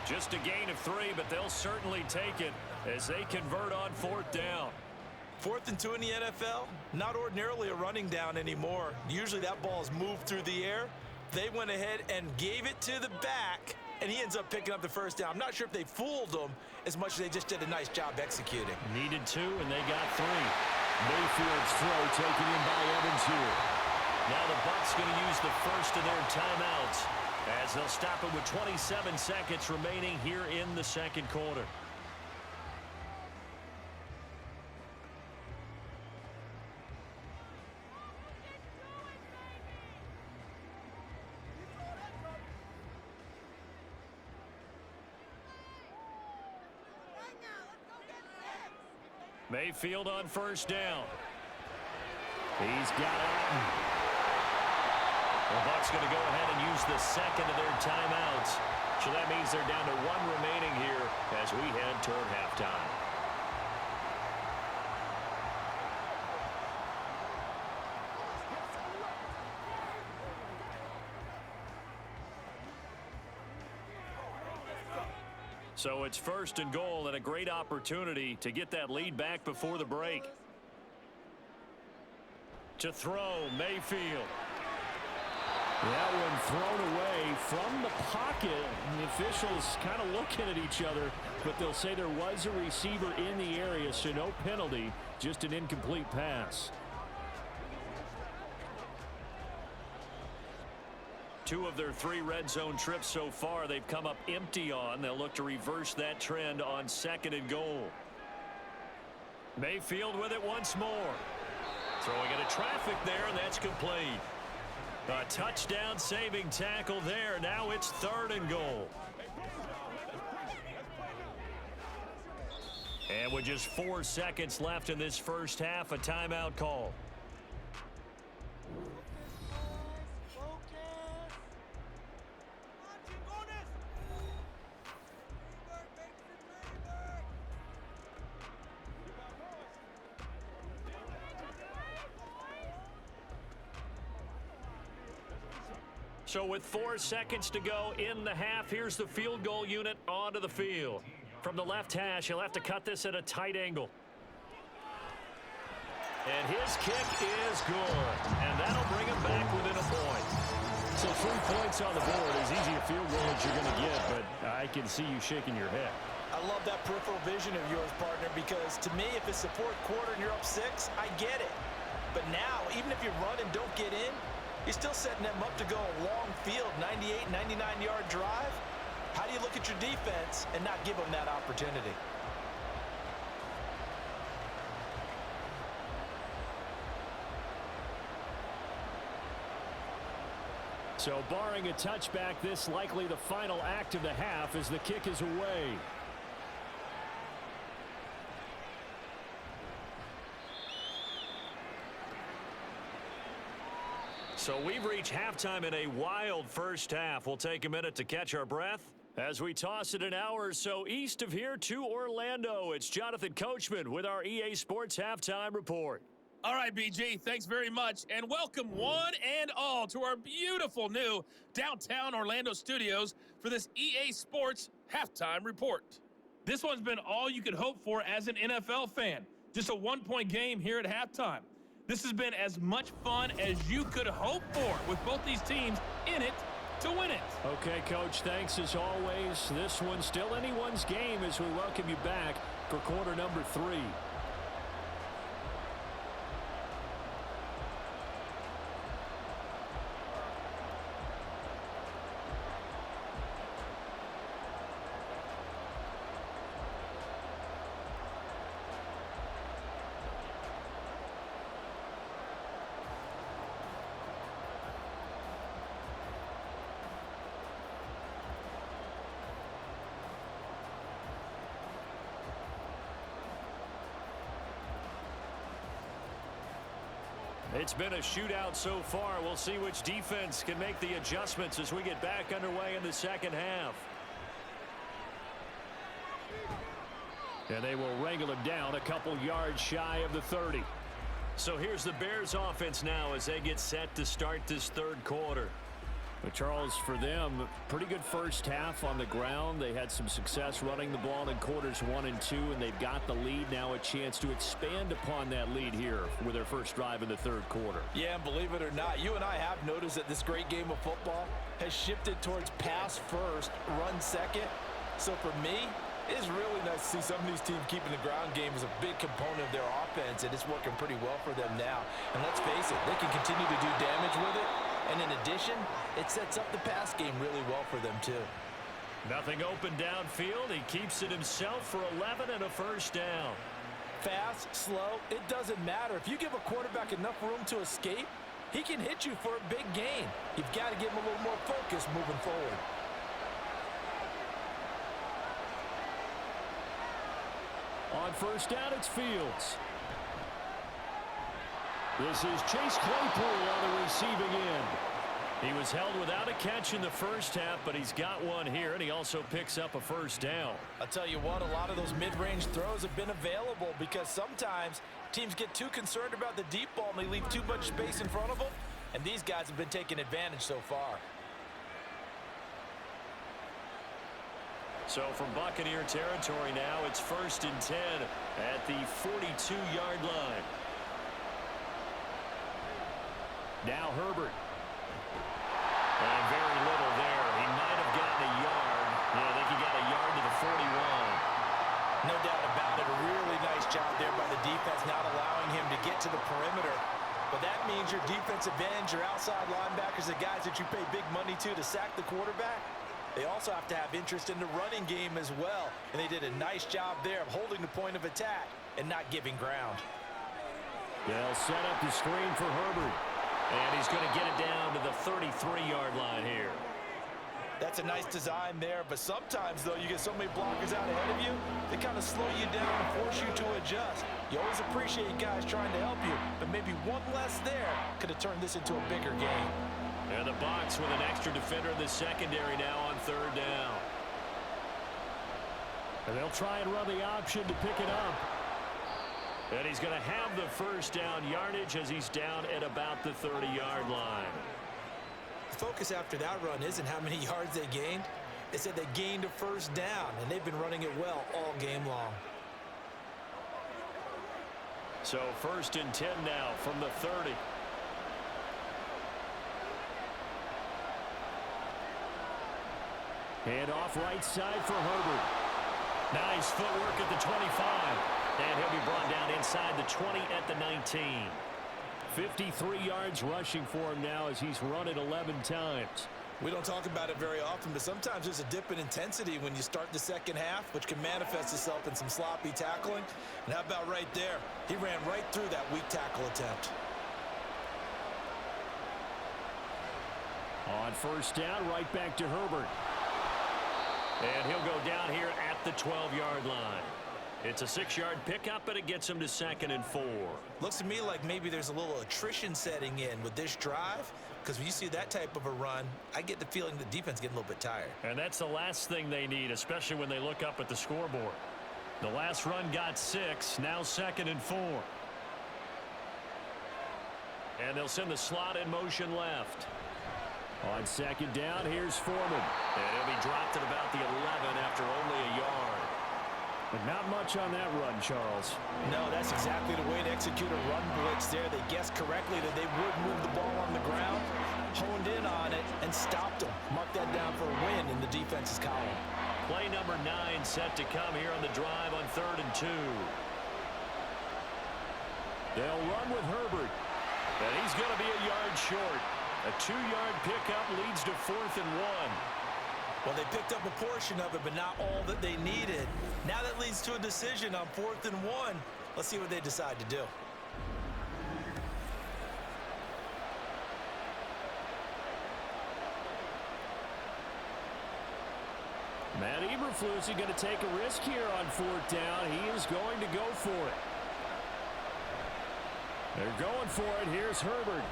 Just a gain of 3, but they'll certainly take it as they convert on 4th down. 4th and 2 in the NFL, not ordinarily a running down anymore. Usually that ball is moved through the air. They went ahead and gave it to the back, and he ends up picking up the first down. I'm not sure if they fooled him as much as they just did a nice job executing. Needed 2, and they got 3. Mayfield's throw taken in by Evans here. Now the Bucs going to use the first of their timeouts as they'll stop it with 27 seconds remaining here in the 2nd quarter. Mayfield on first down. He's got it. The Bucs going to go ahead and use the 2nd of their timeouts. So that means they're down to 1 remaining here as we head toward halftime. So it's 1st and goal and a great opportunity to get that lead back before the break. To throw, Mayfield. That one thrown away from the pocket. And the officials kind of looking at each other, but they'll say there was a receiver in the area, so no penalty, just an incomplete pass. 2 of their 3 red zone trips so far they've come up empty on. They'll look to reverse that trend on 2nd and goal. Mayfield with it once more. Throwing into traffic there, and that's complete. A touchdown saving tackle there. Now it's 3rd and goal. And with just 4 seconds left in this first half, a timeout call. So with 4 seconds to go in the half, here's the field goal unit onto the field. From the left hash, he'll have to cut this at a tight angle. And his kick is good. And that'll bring him back within a point. So 3 points on the board, as easy a field goal as you're going to get, but I can see you shaking your head. I love that peripheral vision of yours, partner, because to me, if it's the fourth quarter and you're up 6, I get it. But now, even if you run and don't get in, you're still setting them up to go a long field, 98, 99-yard drive. How do you look at your defense and not give them that opportunity? So barring a touchback, this likely the final act of the half as the kick is away. So we've reached halftime in a wild first half. We'll take a minute to catch our breath as we toss it an hour or so east of here to Orlando. It's Jonathan Coachman with our EA Sports Halftime Report. All right, BG, thanks very much, and welcome one and all to our beautiful new downtown Orlando studios for this EA Sports Halftime Report. This one's been all you could hope for as an NFL fan. Just a one-point game here at halftime. This has been as much fun as you could hope for with both these teams in it to win it. Okay, Coach, thanks as always. This one's still anyone's game as we welcome you back for quarter number 3. It's been a shootout so far. We'll see which defense can make the adjustments as we get back underway in the second half. And they will wrangle him down a couple yards shy of the 30. So here's the Bears offense now as they get set to start this third quarter. But Charles, for them, pretty good first half on the ground. They had some success running the ball in quarters 1 and 2, and they've got the lead now, a chance to expand upon that lead here with their first drive in the third quarter. Yeah, and believe it or not, you and I have noticed that this great game of football has shifted towards pass first, run second. So for me, it is really nice to see some of these teams keeping the ground game as a big component of their offense, and it's working pretty well for them now. And let's face it, they can continue to do damage with it. And in addition, it sets up the pass game really well for them, too. Nothing open downfield. He keeps it himself for 11 and a first down. Fast, slow, it doesn't matter. If you give a quarterback enough room to escape, he can hit you for a big gain. You've got to give him a little more focus moving forward. On first down, it's Fields. This is Chase Claypool on the receiving end. He was held without a catch in the first half, but he's got one here, and he also picks up a first down. I'll tell you what, a lot of those mid-range throws have been available because sometimes teams get too concerned about the deep ball and they leave too much space in front of them, and these guys have been taking advantage so far. So from Buccaneer territory now, it's 1st and 10 at the 42-yard line. Now Herbert. And very little there. He might have gotten a yard. Yeah, I think he got a yard to the 41. No doubt about it. A really nice job there by the defense, not allowing him to get to the perimeter. But that means your defensive ends, your outside linebackers, the guys that you pay big money to sack the quarterback, they also have to have interest in the running game as well. And they did a nice job there of holding the point of attack and not giving ground. They'll set up the screen for Herbert. And he's going to get it down to the 33-yard line here. That's a nice design there, but sometimes, though, you get so many blockers out ahead of you, they kind of slow you down and force you to adjust. You always appreciate guys trying to help you, but maybe one less there could have turned this into a bigger game. And the box with an extra defender in the secondary now on third down. And they'll try and run the option to pick it up. And he's going to have the first down yardage as he's down at about the 30-yard line. The focus after that run isn't how many yards they gained. They said they gained a first down, and they've been running it well all game long. So 1st and 10 now from the 30. And off right side for Herbert. Nice footwork at the 25. And he'll be brought down inside the 20 at the 19. 53 yards rushing for him now as he's run it 11 times. We don't talk about it very often, but sometimes there's a dip in intensity when you start the second half, which can manifest itself in some sloppy tackling. And how about right there? He ran right through that weak tackle attempt. On first down, right back to Herbert. And he'll go down here at the 12-yard line. It's a 6-yard pickup, but it gets him to 2nd and 4. Looks to me like maybe there's a little attrition setting in with this drive, because when you see that type of a run, I get the feeling the defense getting a little bit tired. And that's the last thing they need, especially when they look up at the scoreboard. The last run got 6, now 2nd and 4. And they'll send the slot in motion left. On second down, here's Foreman. And he'll be dropped at about the 11 after only a yard. But not much on that run, Charles. No, that's exactly the way to execute a run blitz there. They guessed correctly that they would move the ball on the ground, honed in on it, and stopped them. Mark that down for a win in the defense's column. Play number 9 set to come here on the drive on 3rd and 2. They'll run with Herbert. And he's going to be a yard short. A 2-yard pickup leads to 4th and 1. Well, they picked up a portion of it, but not all that they needed. Now that leads to a decision on 4th and 1. Let's see what they decide to do. Matt Eberflus is going to take a risk here on 4th down. He is going to go for it. They're going for it. Here's Herbert.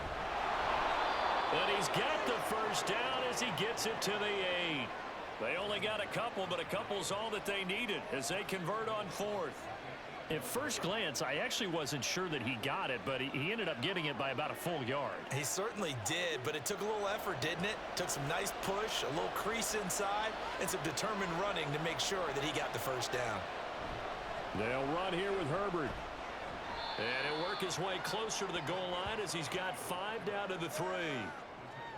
And he's got the first down as he gets it to the 8. They only got a couple, but a couple's all that they needed as they convert on 4th. At first glance, I actually wasn't sure that he got it, but he ended up getting it by about a full yard. He certainly did, but it took a little effort, didn't it? Took some nice push, a little crease inside, and some determined running to make sure that he got the first down. They'll run here with Herbert. And he'll work his way closer to the goal line as he's got 5 down to the 3.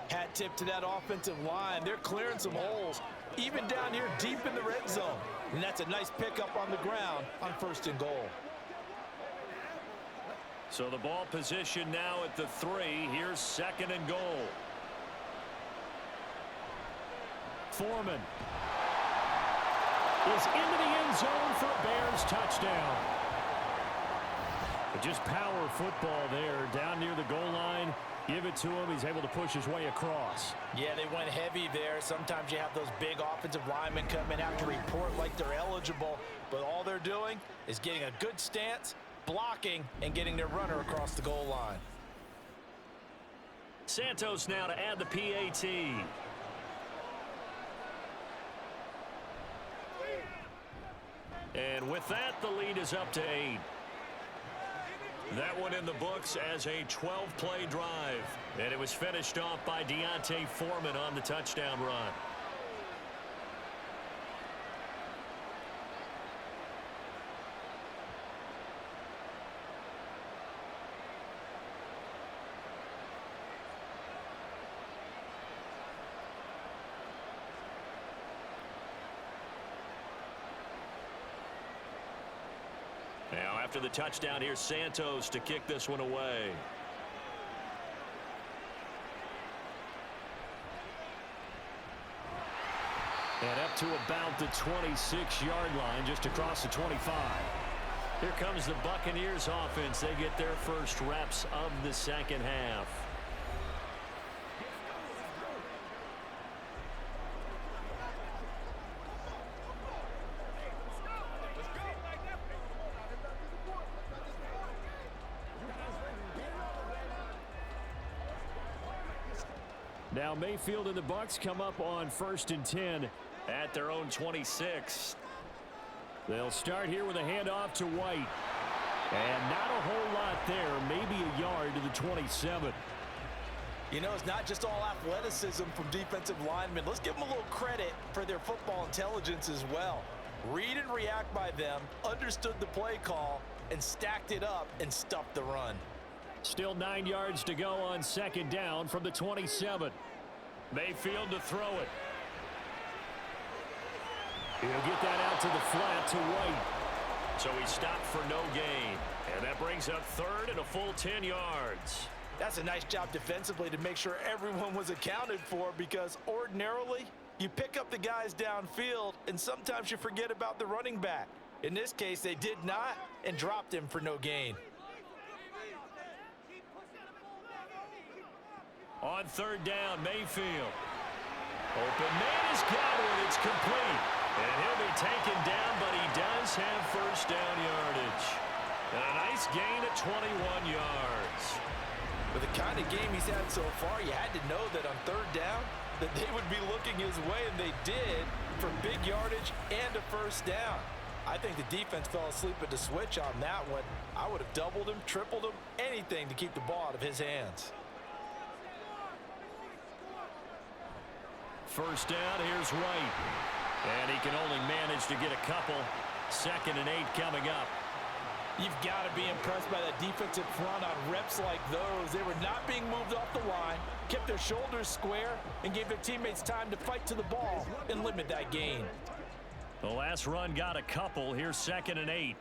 Hat tip to that offensive line. They're clearing some holes, even down here deep in the red zone. And that's a nice pickup on the ground on 1st and goal. So the ball position now at the 3. Here's 2nd and goal. Foreman is into the end zone for a Bears touchdown. But just power football there down near the goal line. Give it to him. He's able to push his way across. Yeah, they went heavy there. Sometimes you have those big offensive linemen come in, have to report like they're eligible, but all they're doing is getting a good stance, blocking, and getting their runner across the goal line. Santos now to add the PAT. And with that, the lead is up to 8. That one in the books as a 12-play drive. And it was finished off by Deontay Foreman on the touchdown run. Now, after the touchdown, here's Santos to kick this one away. And up to about the 26-yard line, just across the 25. Here comes the Buccaneers offense. They get their first reps of the second half. Now Mayfield and the Bucs come up on 1st and 10 at their own 26. They'll start here with a handoff to White. And not a whole lot there, maybe a yard to the 27. You know, it's not just all athleticism from defensive linemen. Let's give them a little credit for their football intelligence as well. Read and react by them, understood the play call, and stacked it up and stuffed the run. Still 9 yards to go on 2nd down from the 27. Mayfield to throw it. He'll get that out to the flat to White. So he stopped for no gain. And that brings up third and a full 10 yards. That's a nice job defensively to make sure everyone was accounted for, because ordinarily you pick up the guys downfield and sometimes you forget about the running back. In this case, they did not and dropped him for no gain. On third down, Mayfield. Open man has got it. It's complete. And he'll be taken down, but he does have first down yardage. And a nice gain at 21 yards. With the kind of game he's had so far, you had to know that on third down that they would be looking his way, and they did, for big yardage and a first down. I think the defense fell asleep at the switch on that one. I would have doubled him, tripled him, anything to keep the ball out of his hands. First down, here's White. And he can only manage to get a couple. 2nd and 8 coming up. You've got to be impressed by that defensive front on reps like those. They were not being moved off the line, kept their shoulders square, and gave their teammates time to fight to the ball and limit that gain. The last run got a couple. Here's 2nd and 8.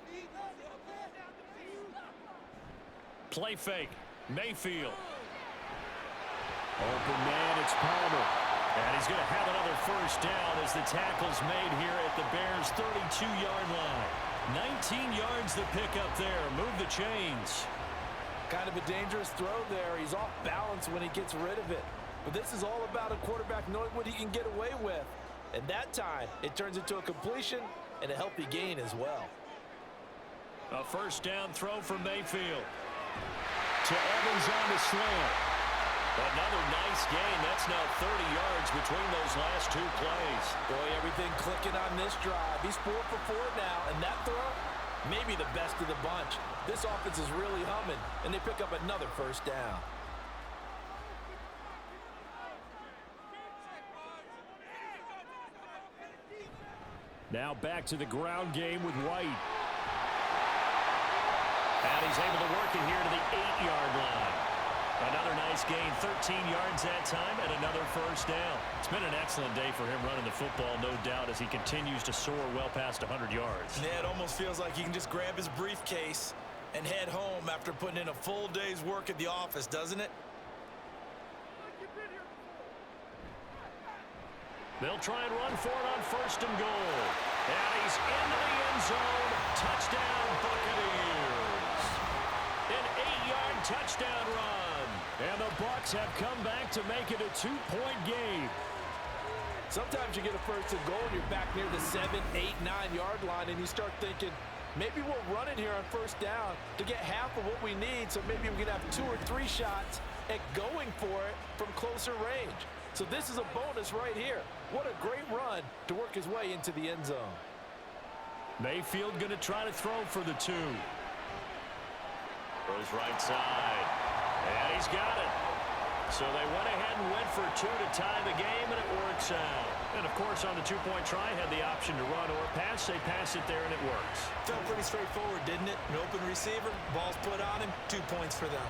Play fake. Mayfield. Open man, it's Palmer. And he's going to have another first down as the tackle's made here at the Bears' 32-yard line. 19 yards to pick up there. Move the chains. Kind of a dangerous throw there. He's off balance when he gets rid of it. But this is all about a quarterback knowing what he can get away with. And that time, it turns into a completion and a healthy gain as well. A first down throw from Mayfield. To Evans on the slant. Another nice gain. That's now 30 yards between those last two plays. Boy, everything clicking on this drive. He's 4 for 4 now, and that throw, maybe the best of the bunch. This offense is really humming, and they pick up another first down. Now back to the ground game with White. And he's able to work it here to the 8-yard line. Another nice gain, 13 yards that time, and another first down. It's been an excellent day for him running the football, no doubt, as he continues to soar well past 100 yards. Yeah, it almost feels like he can just grab his briefcase and head home after putting in a full day's work at the office, doesn't it? They'll try and run for it on first and goal. And he's into the end zone. Touchdown, Buccaneers. An 8-yard touchdown run. And the Bucs have come back to make it a 2-point game. Sometimes you get a first and goal, and you're back near the 7, 8, 9-yard line, and you start thinking, maybe we'll run it here on first down to get half of what we need, so maybe we can have 2 or 3 shots at going for it from closer range. So this is a bonus right here. What a great run to work his way into the end zone. Mayfield going to try to throw for the 2. Throws right side. And he's got it. So they went ahead and went for 2 to tie the game, and it works out. And, of course, on the 2-point try, had the option to run or pass. They pass it there, and it works. Felt pretty straightforward, didn't it? An open receiver, ball's put on him, 2 points for them.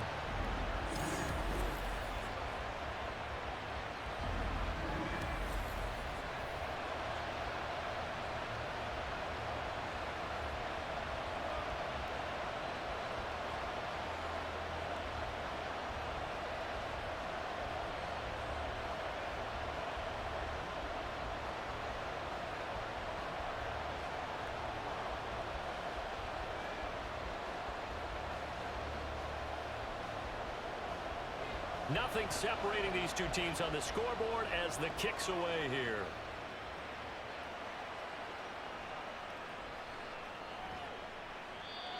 Nothing separating these two teams on the scoreboard as the kick's away here.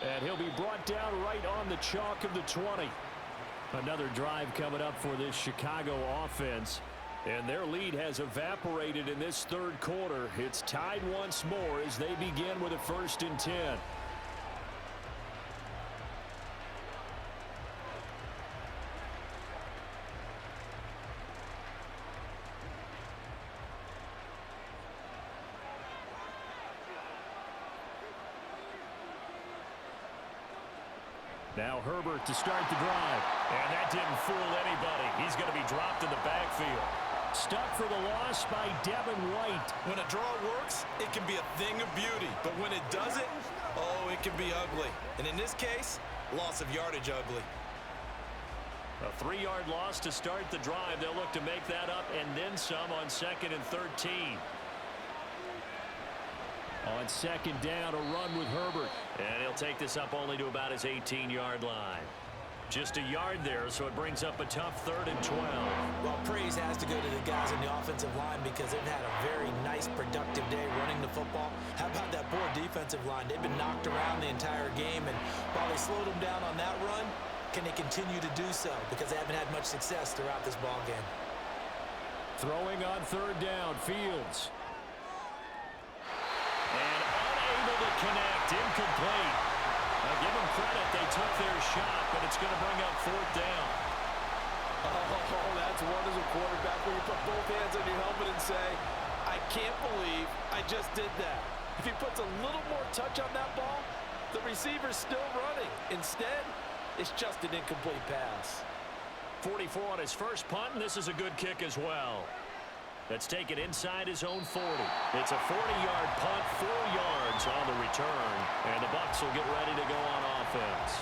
And he'll be brought down right on the chalk of the 20. Another drive coming up for this Chicago offense. And their lead has evaporated in this third quarter. It's tied once more as they begin with a 1st and 10. Now Herbert to start the drive. And that didn't fool anybody. He's going to be dropped in the backfield. Stuck for the loss by Devin White. When a draw works, it can be a thing of beauty. But when it doesn't, oh, it can be ugly. And in this case, loss of yardage ugly. A 3-yard loss to start the drive. They'll look to make that up and then some on 2nd and 13. On 2nd down, a run with Herbert. And he'll take this up only to about his 18-yard line. Just a yard there, so it brings up a tough 3rd and 12. Well, praise has to go to the guys on the offensive line because they've had a very nice, productive day running the football. How about that poor defensive line? They've been knocked around the entire game, and while they slowed them down on that run, can they continue to do so? Because they haven't had much success throughout this ball game. Throwing on 3rd down, Fields. And unable to connect, incomplete. Now give them credit, they took their shot, but it's going to bring up 4th down. Oh, that's one as a quarterback where you put both hands on your helmet and say, I can't believe I just did that. If he puts a little more touch on that ball, the receiver's still running. Instead, it's just an incomplete pass. 44 on his first punt, and this is a good kick as well. That's taken inside his own 40. It's a 40-yard punt, 4 yards on the return, and the Bucs will get ready to go on offense.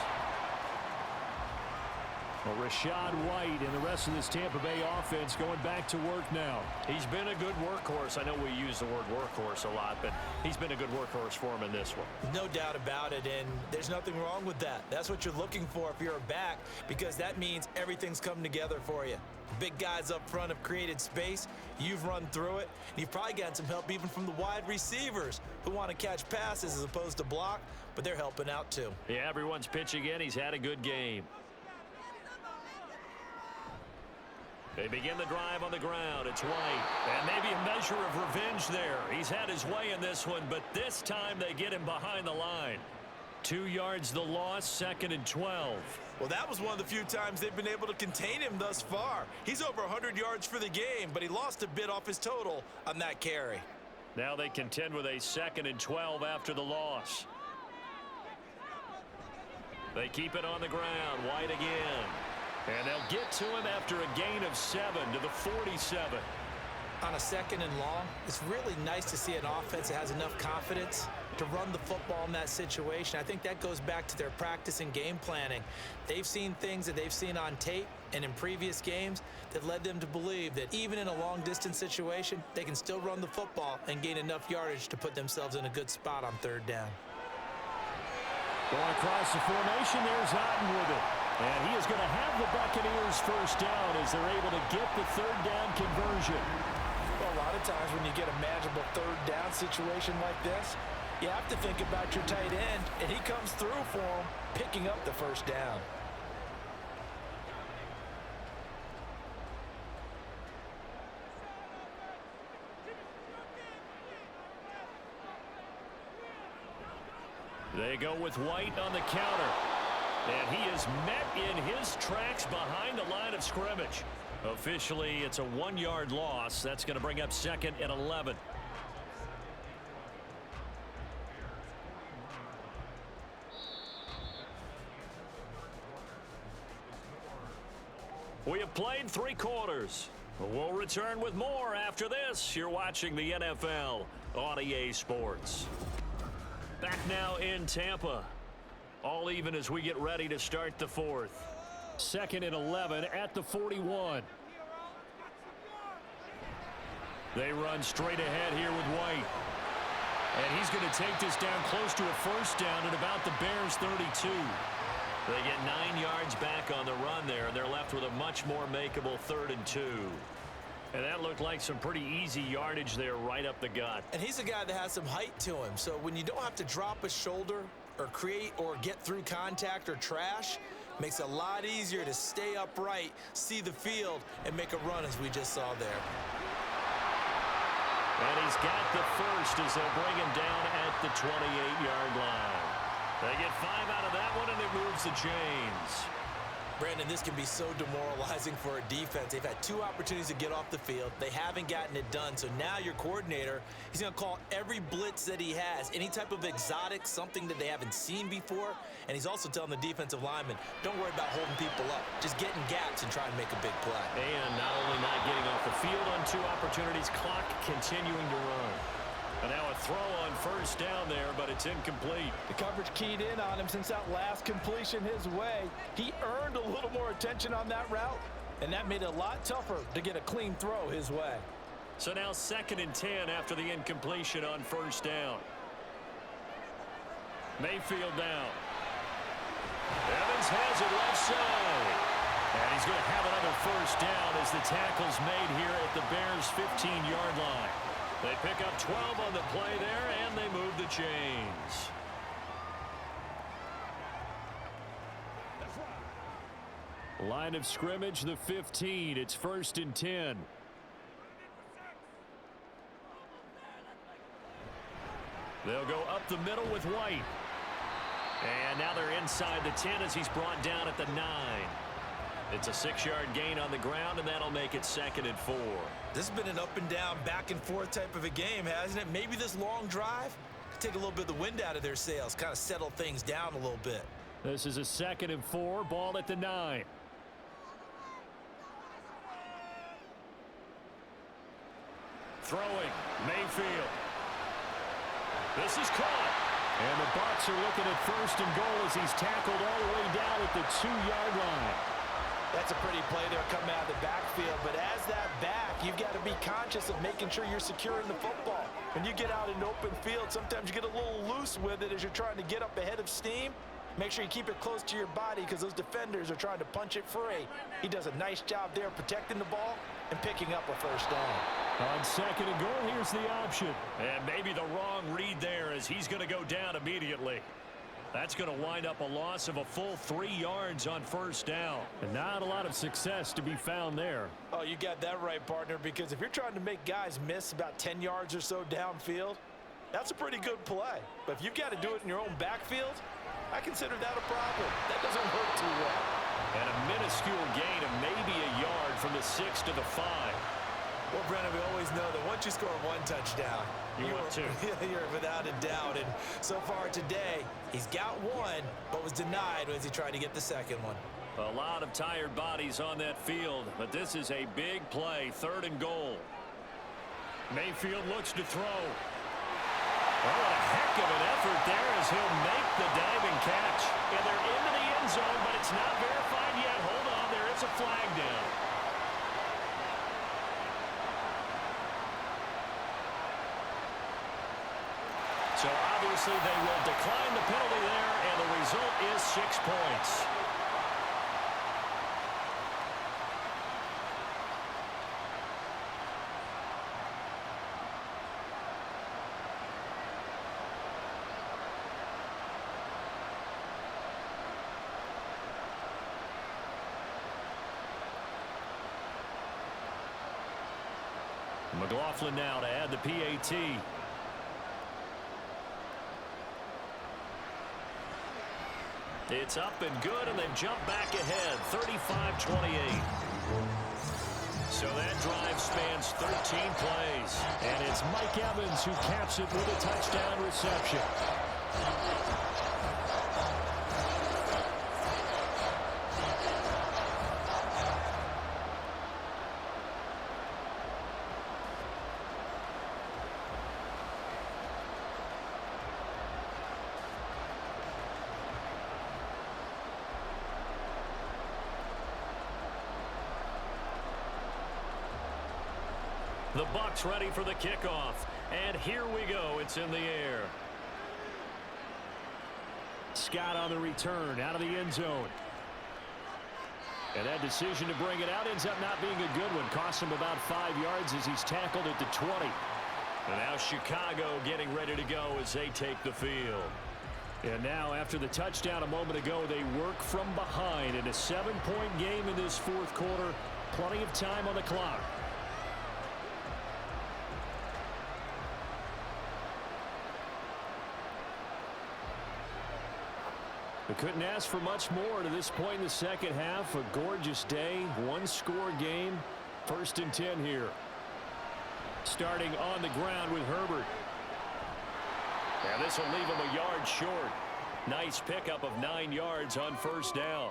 Well, Rachaad White and the rest of this Tampa Bay offense going back to work now. He's been a good workhorse. I know we use the word workhorse a lot, but he's been a good workhorse for him in this one. No doubt about it, and there's nothing wrong with that. That's what you're looking for if you're a back, because that means everything's come together for you. Big guys up front have created space. You've run through it. You've probably gotten some help even from the wide receivers who want to catch passes as opposed to block, but they're helping out too. Yeah, everyone's pitching in. He's had a good game. They begin the drive on the ground. It's White. And maybe a measure of revenge there. He's had his way in this one, but this time they get him behind the line. 2 yards the loss, 2nd and 12. Well, that was one of the few times they've been able to contain him thus far. He's over 100 yards for the game, but he lost a bit off his total on that carry. Now they contend with a 2nd and 12 after the loss. They keep it on the ground. White again. And they'll get to him after a gain of 7 to the 47. On a 2nd and long, it's really nice to see an offense that has enough confidence to run the football in that situation. I think that goes back to their practice and game planning. They've seen things that they've seen on tape and in previous games that led them to believe that even in a long-distance situation, they can still run the football and gain enough yardage to put themselves in a good spot on 3rd down. Going across the formation, there's Otten with it. And he is going to have the Buccaneers first down as they're able to get the 3rd down conversion. Well, a lot of times when you get a manageable 3rd down situation like this, you have to think about your tight end, and he comes through for him, picking up the 1st down. They go with White on the counter. And he is met in his tracks behind the line of scrimmage. Officially, it's a 1-yard loss. That's going to bring up 2nd and 11. We have played 3 quarters. We'll return with more after this. You're watching the NFL on EA Sports. Back now in Tampa. All even as we get ready to start the 4th. 2nd and 11 at the 41. They run straight ahead here with White. And he's going to take this down close to a 1st down at about the Bears' 32. They get 9 yards back on the run there, and they're left with a much more makeable 3rd and 2. And that looked like some pretty easy yardage there right up the gut. And he's a guy that has some height to him, so when you don't have to drop a shoulder or create or get through contact or trash, makes it a lot easier to stay upright, see the field, and make a run as we just saw there. And he's got the first as they'll bring him down at the 28-yard line. They get 5 out of that one, and it moves the chains. Brandon, this can be so demoralizing for a defense. They've had 2 opportunities to get off the field. They haven't gotten it done. So now your coordinator, he's going to call every blitz that he has, any type of exotic, something that they haven't seen before. And he's also telling the defensive lineman, don't worry about holding people up. Just get in gaps and try and make a big play. And not only not getting off the field on 2 opportunities, clock continuing to run. And now a throw on first down there, but it's incomplete. The coverage keyed in on him since that last completion his way. He earned a little more attention on that route, and that made it a lot tougher to get a clean throw his way. So now 2nd and 10 after the incompletion on first down. Mayfield down. Evans has it left side. And he's going to have another first down as the tackle's made here at the Bears' 15-yard line. They pick up 12 on the play there, and they move the chains. Line of scrimmage, the 15. It's 1st and 10. They'll go up the middle with White. And now they're inside the 10 as he's brought down at the 9. It's a 6-yard gain on the ground, and that'll make it 2nd and 4. This has been an up and down, back and forth type of a game, hasn't it? Maybe this long drive could take a little bit of the wind out of their sails, kind of settle things down a little bit. This is a 2nd and 4, ball at the 9. Throwing, Mayfield. This is caught. And the Bucs are looking at 1st and goal as he's tackled all the way down at the 2-yard line. That's a pretty play there coming out of the backfield, but as that back, you've got to be conscious of making sure you're securing the football. When you get out in open field, sometimes you get a little loose with it as you're trying to get up ahead of steam. Make sure you keep it close to your body because those defenders are trying to punch it free. He does a nice job there protecting the ball and picking up a first down. On 2nd and goal, here's the option. And maybe the wrong read there as he's going to go down immediately. That's going to wind up a loss of a full 3 yards on first down. And not a lot of success to be found there. Oh, you got that right, partner, because if you're trying to make guys miss about 10 yards or so downfield, that's a pretty good play. But if you've got to do it in your own backfield, I consider that a problem. That doesn't work too well. And a minuscule gain of maybe a yard from the 6 to the 5. Well, Brennan, we always know that once you score 1 touchdown, you're without a doubt. And so far today, he's got 1, but was denied as he tried to get the 2nd one. A lot of tired bodies on that field, but this is a big play, 3rd and goal. Mayfield looks to throw. Oh, what a heck of an effort there as he'll make the diving catch. And they're into the end zone, but it's not verified yet. Hold on, there is a flag down. So obviously they will decline the penalty there, and the result is 6 points. McLaughlin now to add the PAT. It's up and good, and they've jumped back ahead, 35-28. So that drive spans 13 plays. And it's Mike Evans who caps it with a touchdown reception. The Bucs ready for the kickoff. And here we go. It's in the air. Scott on the return out of the end zone. And that decision to bring it out ends up not being a good one. Costs him about 5 yards as he's tackled at the 20. And now Chicago getting ready to go as they take the field. And now after the touchdown a moment ago, they work from behind in a 7-point game in this 4th quarter. Plenty of time on the clock. I couldn't ask for much more to this point in the second half. A gorgeous day, one-score game. 1st and 10 here. Starting on the ground with Herbert. And this will leave him a yard short. Nice pickup of 9 yards on 1st down.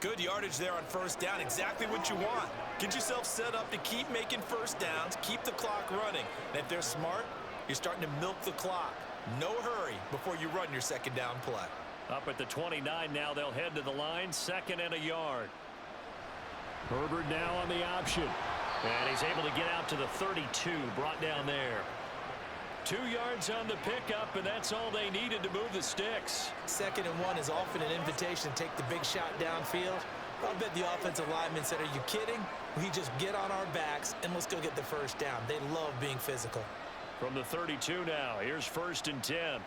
Good yardage there on 1st down. Exactly what you want. Get yourself set up to keep making 1st downs, keep the clock running. And if they're smart, you're starting to milk the clock. No hurry before you run your 2nd down play. Up at the 29 now, they'll head to the line, 2nd and a yard. Herbert now on the option. And he's able to get out to the 32, brought down there. 2 yards on the pickup, and that's all they needed to move the sticks. 2nd and 1 is often an invitation to take the big shot downfield. I bet the offensive linemen said, are you kidding? We just get on our backs and let's go get the 1st down. They love being physical. From the 32 now, here's 1st and 10.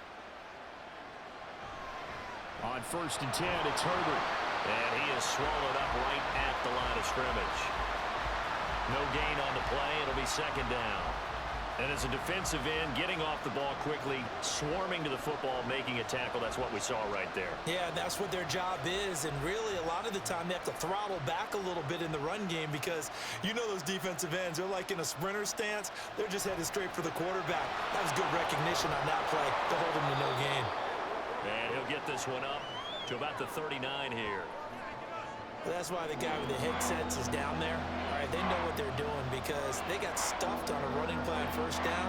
On 1st and 10, it's Herbert. And he is swallowed up right at the line of scrimmage. No gain on the play. It'll be 2nd down. And as a defensive end, getting off the ball quickly, swarming to the football, making a tackle, that's what we saw right there. Yeah, that's what their job is. And really, a lot of the time, they have to throttle back a little bit in the run game because you know those defensive ends, they're like in a sprinter stance. They're just headed straight for the quarterback. That was good recognition on that play to hold him to no gain. And he'll get this one up to about the 39 here. That's why the guy with the headsets is down there. All right, they know what they're doing because they got stuffed on a running play on 1st down.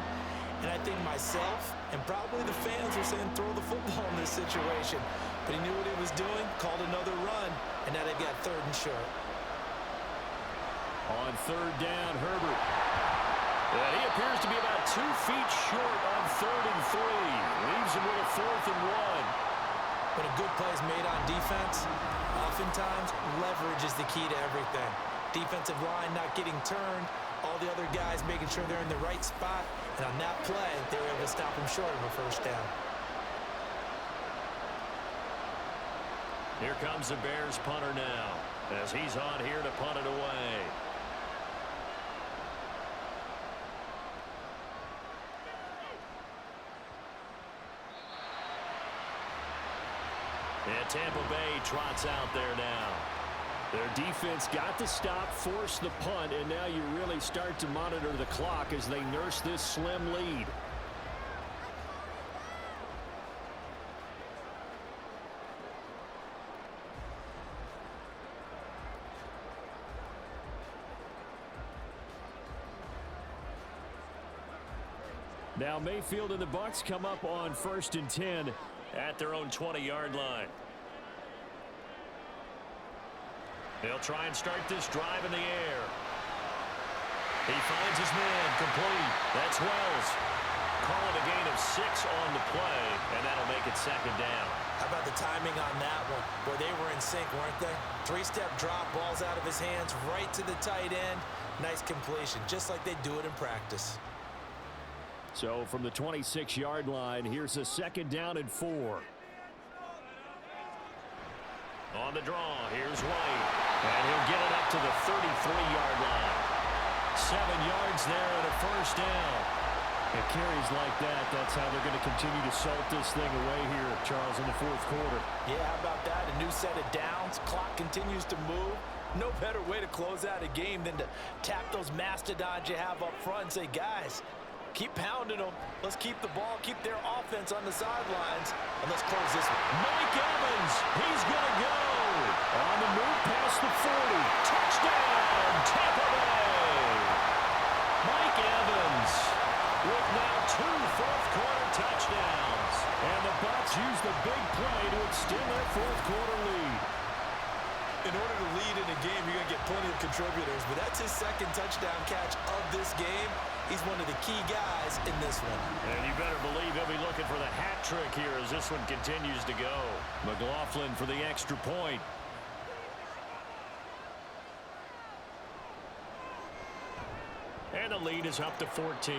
And I think myself and probably the fans are saying throw the football in this situation. But he knew what he was doing, called another run, and now they've got 3rd and short. On 3rd down, Herbert. And he appears to be about 2 feet short on 3rd and 3. Leaves him with a 4th and 1. When a good play is made on defense, oftentimes leverage is the key to everything. Defensive line not getting turned, all the other guys making sure they're in the right spot, and on that play, they were able to stop him short of a 1st down. Here comes the Bears punter now, as he's on here to punt it away. And Tampa Bay trots out there now. Their defense got the stop, forced the punt, and now you really start to monitor the clock as they nurse this slim lead. Now Mayfield and the Bucs come up on 1st and 10 at their own 20-yard line. They'll try and start this drive in the air. He finds his man, complete. That's Wells. Call it a gain of 6 on the play, and that'll make it 2nd down. How about the timing on that one? Boy, they were in sync, weren't they? 3-step drop, ball's out of his hands, right to the tight end. Nice completion, just like they do it in practice. So from the 26-yard line, here's a 2nd down and 4. On the draw, here's White. And he'll get it up to the 33-yard line. 7 yards there and a 1st down. It carries like that. That's how they're going to continue to salt this thing away here, Charles, in the 4th quarter. Yeah, how about that? A new set of downs. Clock continues to move. No better way to close out a game than to tap those mastodons you have up front and say, guys, keep pounding them. Let's keep the ball, keep their offense on the sidelines, and let's close this one. Mike Evans, he's going to go. On the move past the 40. Touchdown, Tampa Bay. Mike Evans with now 2 fourth-quarter touchdowns. And the Bucs use the big play to extend their 4th quarter lead. In order to lead in a game, you're going to get plenty of contributors, but that's his 2nd touchdown catch of this game. He's one of the key guys in this one. And you better believe he'll be looking for the hat trick here as this one continues to go. McLaughlin for the extra point. And the lead is up to 14.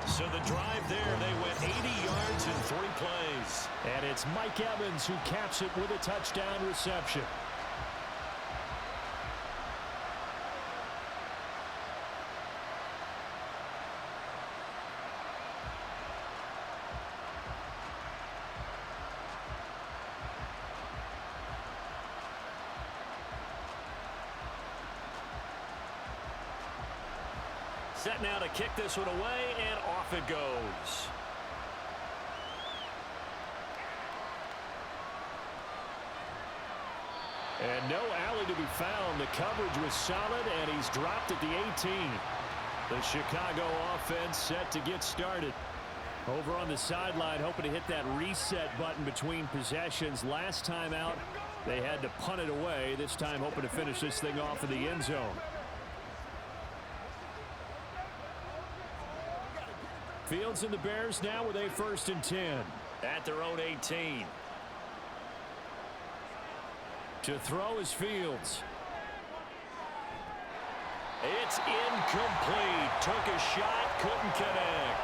So the drive there, they went 80 yards in 3 plays. And it's Mike Evans who caps it with a touchdown reception. Set now to kick this one away, and off it goes. And no alley to be found. The coverage was solid, and he's dropped at the 18. The Chicago offense set to get started. Over on the sideline, hoping to hit that reset button between possessions. Last time out, they had to punt it away. This time, hoping to finish this thing off in the end zone. Fields and the Bears now with a 1st and 10. At their own 18. To throw is Fields. It's incomplete. Took a shot, couldn't connect.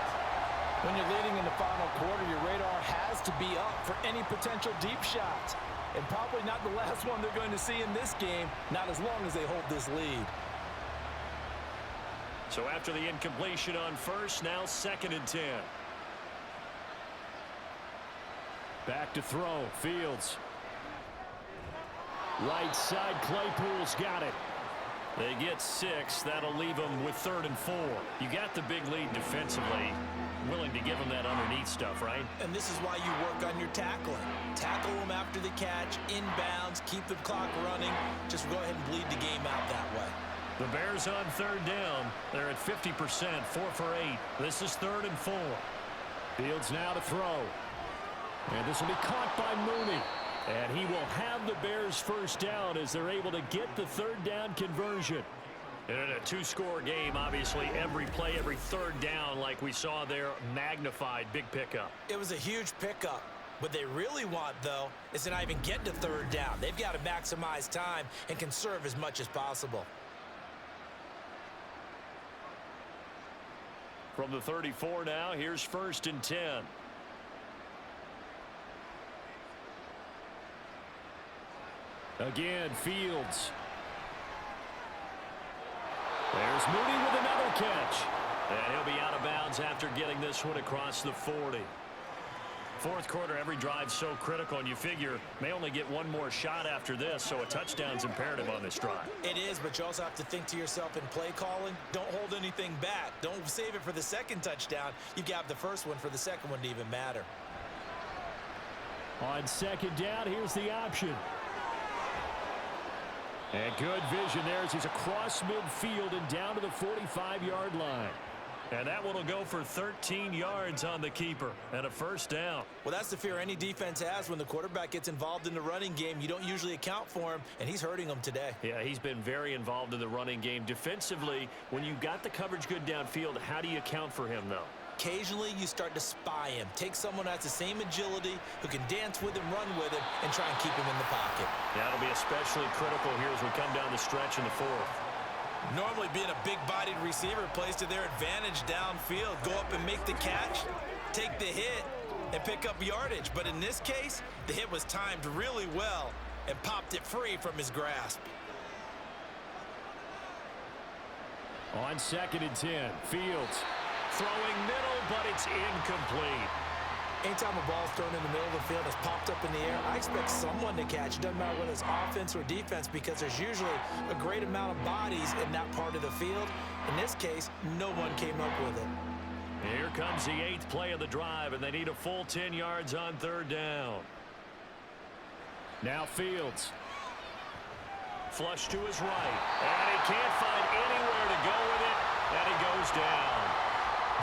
When you're leading in the final quarter, your radar has to be up for any potential deep shots. And probably not the last one they're going to see in this game, not as long as they hold this lead. So after the incompletion on first, now 2nd and 10. Back to throw. Fields. Right side, Claypool's got it. They get 6. That'll leave them with 3rd and 4. You got the big lead defensively. Willing to give them that underneath stuff, right? And this is why you work on your tackling. Tackle them after the catch, inbounds, keep the clock running. Just go ahead and bleed the game out that way. The Bears on 3rd down. They're at 50%, 4 for 8. This is 3rd and 4. Fields now to throw. And this will be caught by Mooney. And he will have the Bears 1st down as they're able to get the 3rd down conversion. And in a 2-score game, obviously, every play, every 3rd down, like we saw there, magnified, big pickup. It was a huge pickup. What they really want, though, is to not even get to 3rd down. They've got to maximize time and conserve as much as possible. From the 34 now, here's 1st and 10. Again, Fields. There's Mooney with another catch. And he'll be out of bounds after getting this one across the 40. 4th quarter, every drive so critical, and you figure may only get one more shot after this, so a touchdown's imperative on this drive. It is, but you also have to think to yourself in play calling, don't hold anything back. Don't save it for the 2nd touchdown. You've got the 1st one for the 2nd one to even matter. On 2nd down, here's the option. And good vision there as he's across midfield and down to the 45-yard line. And that one will go for 13 yards on the keeper and a 1st down. Well, that's the fear any defense has when the quarterback gets involved in the running game. You don't usually account for him, and he's hurting them today. Yeah, he's been very involved in the running game. Defensively, when you've got the coverage good downfield, how do you account for him, though? Occasionally, you start to spy him. Take someone who has the same agility, who can dance with him, run with him, and try and keep him in the pocket. Yeah, that'll be especially critical here as we come down the stretch in the 4th. Normally, being a big-bodied receiver plays to their advantage downfield. Go up and make the catch, take the hit, and pick up yardage. But in this case, the hit was timed really well and popped it free from his grasp. On 2nd and 10, Fields. Throwing middle, but it's incomplete. Anytime a ball's thrown in the middle of the field, it's popped up in the air, I expect someone to catch. It doesn't matter whether it's offense or defense because there's usually a great amount of bodies in that part of the field. In this case, no one came up with it. Here comes the 8th play of the drive, and they need a full 10 yards on 3rd down. Now Fields. Flush to his right, and he can't find anywhere to go with it, and he goes down.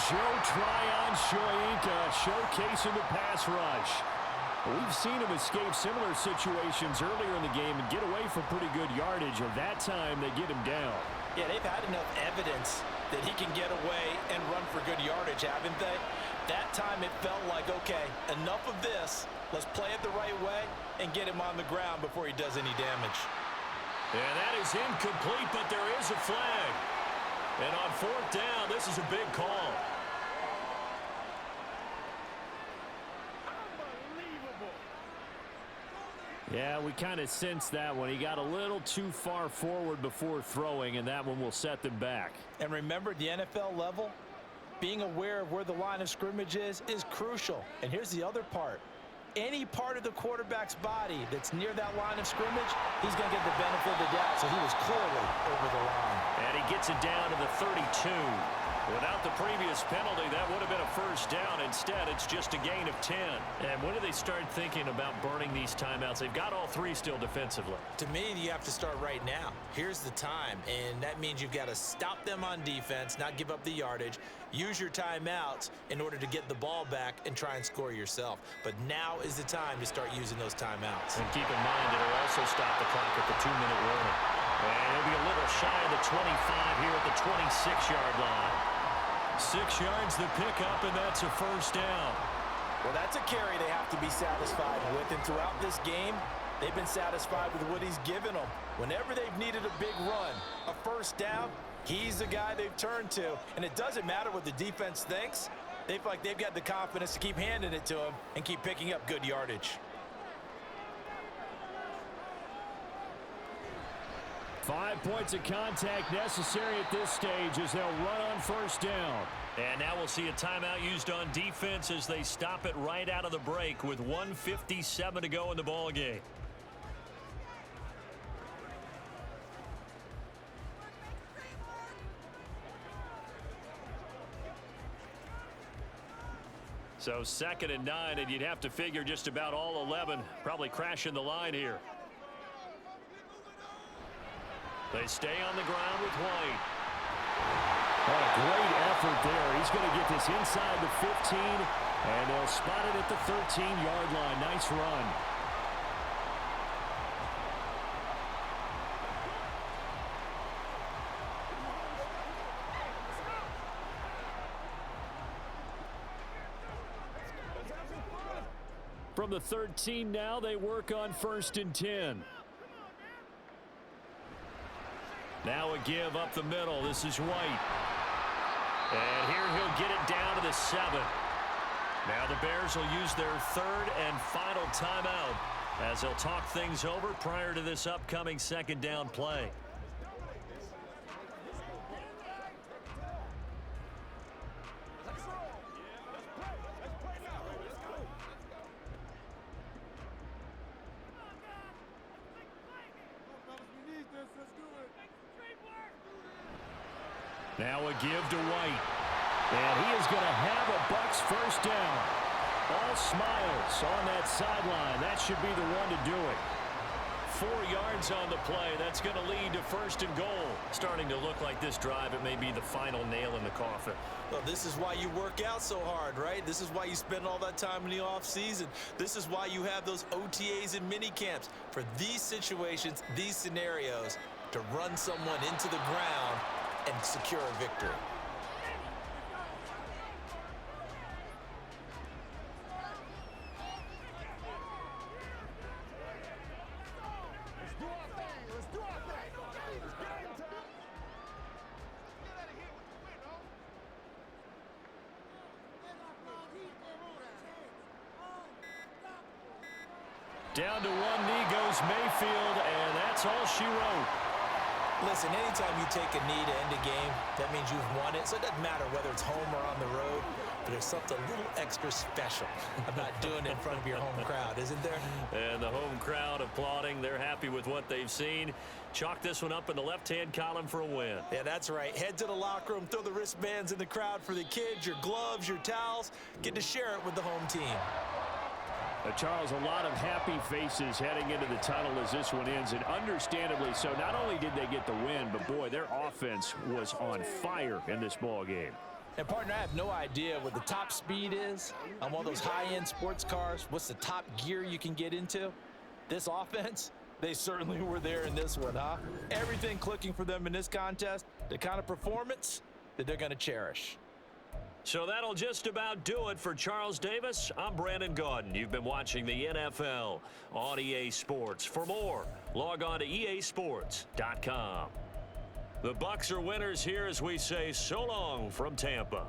Joe Tryon-Shoyinka showcasing the pass rush. We've seen him escape similar situations earlier in the game and get away from pretty good yardage, and that time they get him down. Yeah, they've had enough evidence that he can get away and run for good yardage, haven't they? That time it felt like, okay, enough of this. Let's play it the right way and get him on the ground before he does any damage. And that is incomplete, but there is a flag. And on 4th down, this is a big call. Yeah, we kind of sensed that one. He got a little too far forward before throwing, and that one will set them back. And remember, at the NFL level, being aware of where the line of scrimmage is crucial. And here's the other part. Any part of the quarterback's body that's near that line of scrimmage, he's going to get the benefit of the doubt. So he was clearly over the line. And he gets it down to the 32. Without the previous penalty, that would have been a first down. Instead, it's just a gain of 10. And when do they start thinking about burning these timeouts? They've got all three still defensively. To me, you have to start right now. Here's the time, and that means you've got to stop them on defense, not give up the yardage, use your timeouts in order to get the ball back and try and score yourself. But now is the time to start using those timeouts. And keep in mind, it'll also stop the clock at the 2-minute warning. And he'll be a little shy of the 25 here at the 26-yard line. 6 yards the pickup, and that's a first down. Well, that's a carry they have to be satisfied with, and throughout this game, they've been satisfied with what he's given them. Whenever they've needed a big run, a first down, he's the guy they've turned to. And it doesn't matter what the defense thinks. They feel like they've got the confidence to keep handing it to him and keep picking up good yardage. 5 points of contact necessary at this stage as they'll run on first down. And now we'll see a timeout used on defense as they stop it right out of the break with 1:57 to go in the ball game. So 2nd and 9, and you'd have to figure just about all 11 probably crashing the line here. They stay on the ground with White. Oh, a great effort there. He's going to get this inside the 15, and they'll spot it at the 13-yard line. Nice run. From the 13 now, they work on 1st and 10. Now a give up the middle. This is White. And here he'll get it down to the 7. Now the Bears will use their 3rd and final timeout as they'll talk things over prior to this upcoming 2nd down play. Now a give to White. And he is going to have a Bucs first down. All smiles on that sideline. That should be the one to do it. 4 yards on the play. That's going to lead to 1st and goal. Starting to look like this drive, it may be the final nail in the coffin. Well, this is why you work out so hard, right? This is why you spend all that time in the offseason. This is why you have those OTAs and mini camps for these situations, these scenarios, to run someone into the ground and secure a victory. Down to one knee goes Mayfield, and that's all she wrote. Listen, anytime you take a knee to end a game, that means you've won it. So it doesn't matter whether it's home or on the road, but there's something a little extra special about doing it in front of your home crowd, isn't there? And the home crowd applauding. They're happy with what they've seen. Chalk this one up in the left-hand column for a win. Yeah, that's right. Head to the locker room, throw the wristbands in the crowd for the kids, your gloves, your towels. Get to share it with the home team. Charles, a lot of happy faces heading into the tunnel as this one ends, and understandably so. Not only did they get the win, but boy, their offense was on fire in this ball game. And partner, I have no idea what the top speed is on one of those high-end sports cars. What's the top gear you can get into? This offense, they certainly were there in this one, huh? Everything clicking for them in this contest, the kind of performance that they're going to cherish. So that'll just about do it for Charles Davis. I'm Brandon Gaudin. You've been watching the NFL on EA Sports. For more, log on to easports.com. The Bucs are winners here as we say so long from Tampa.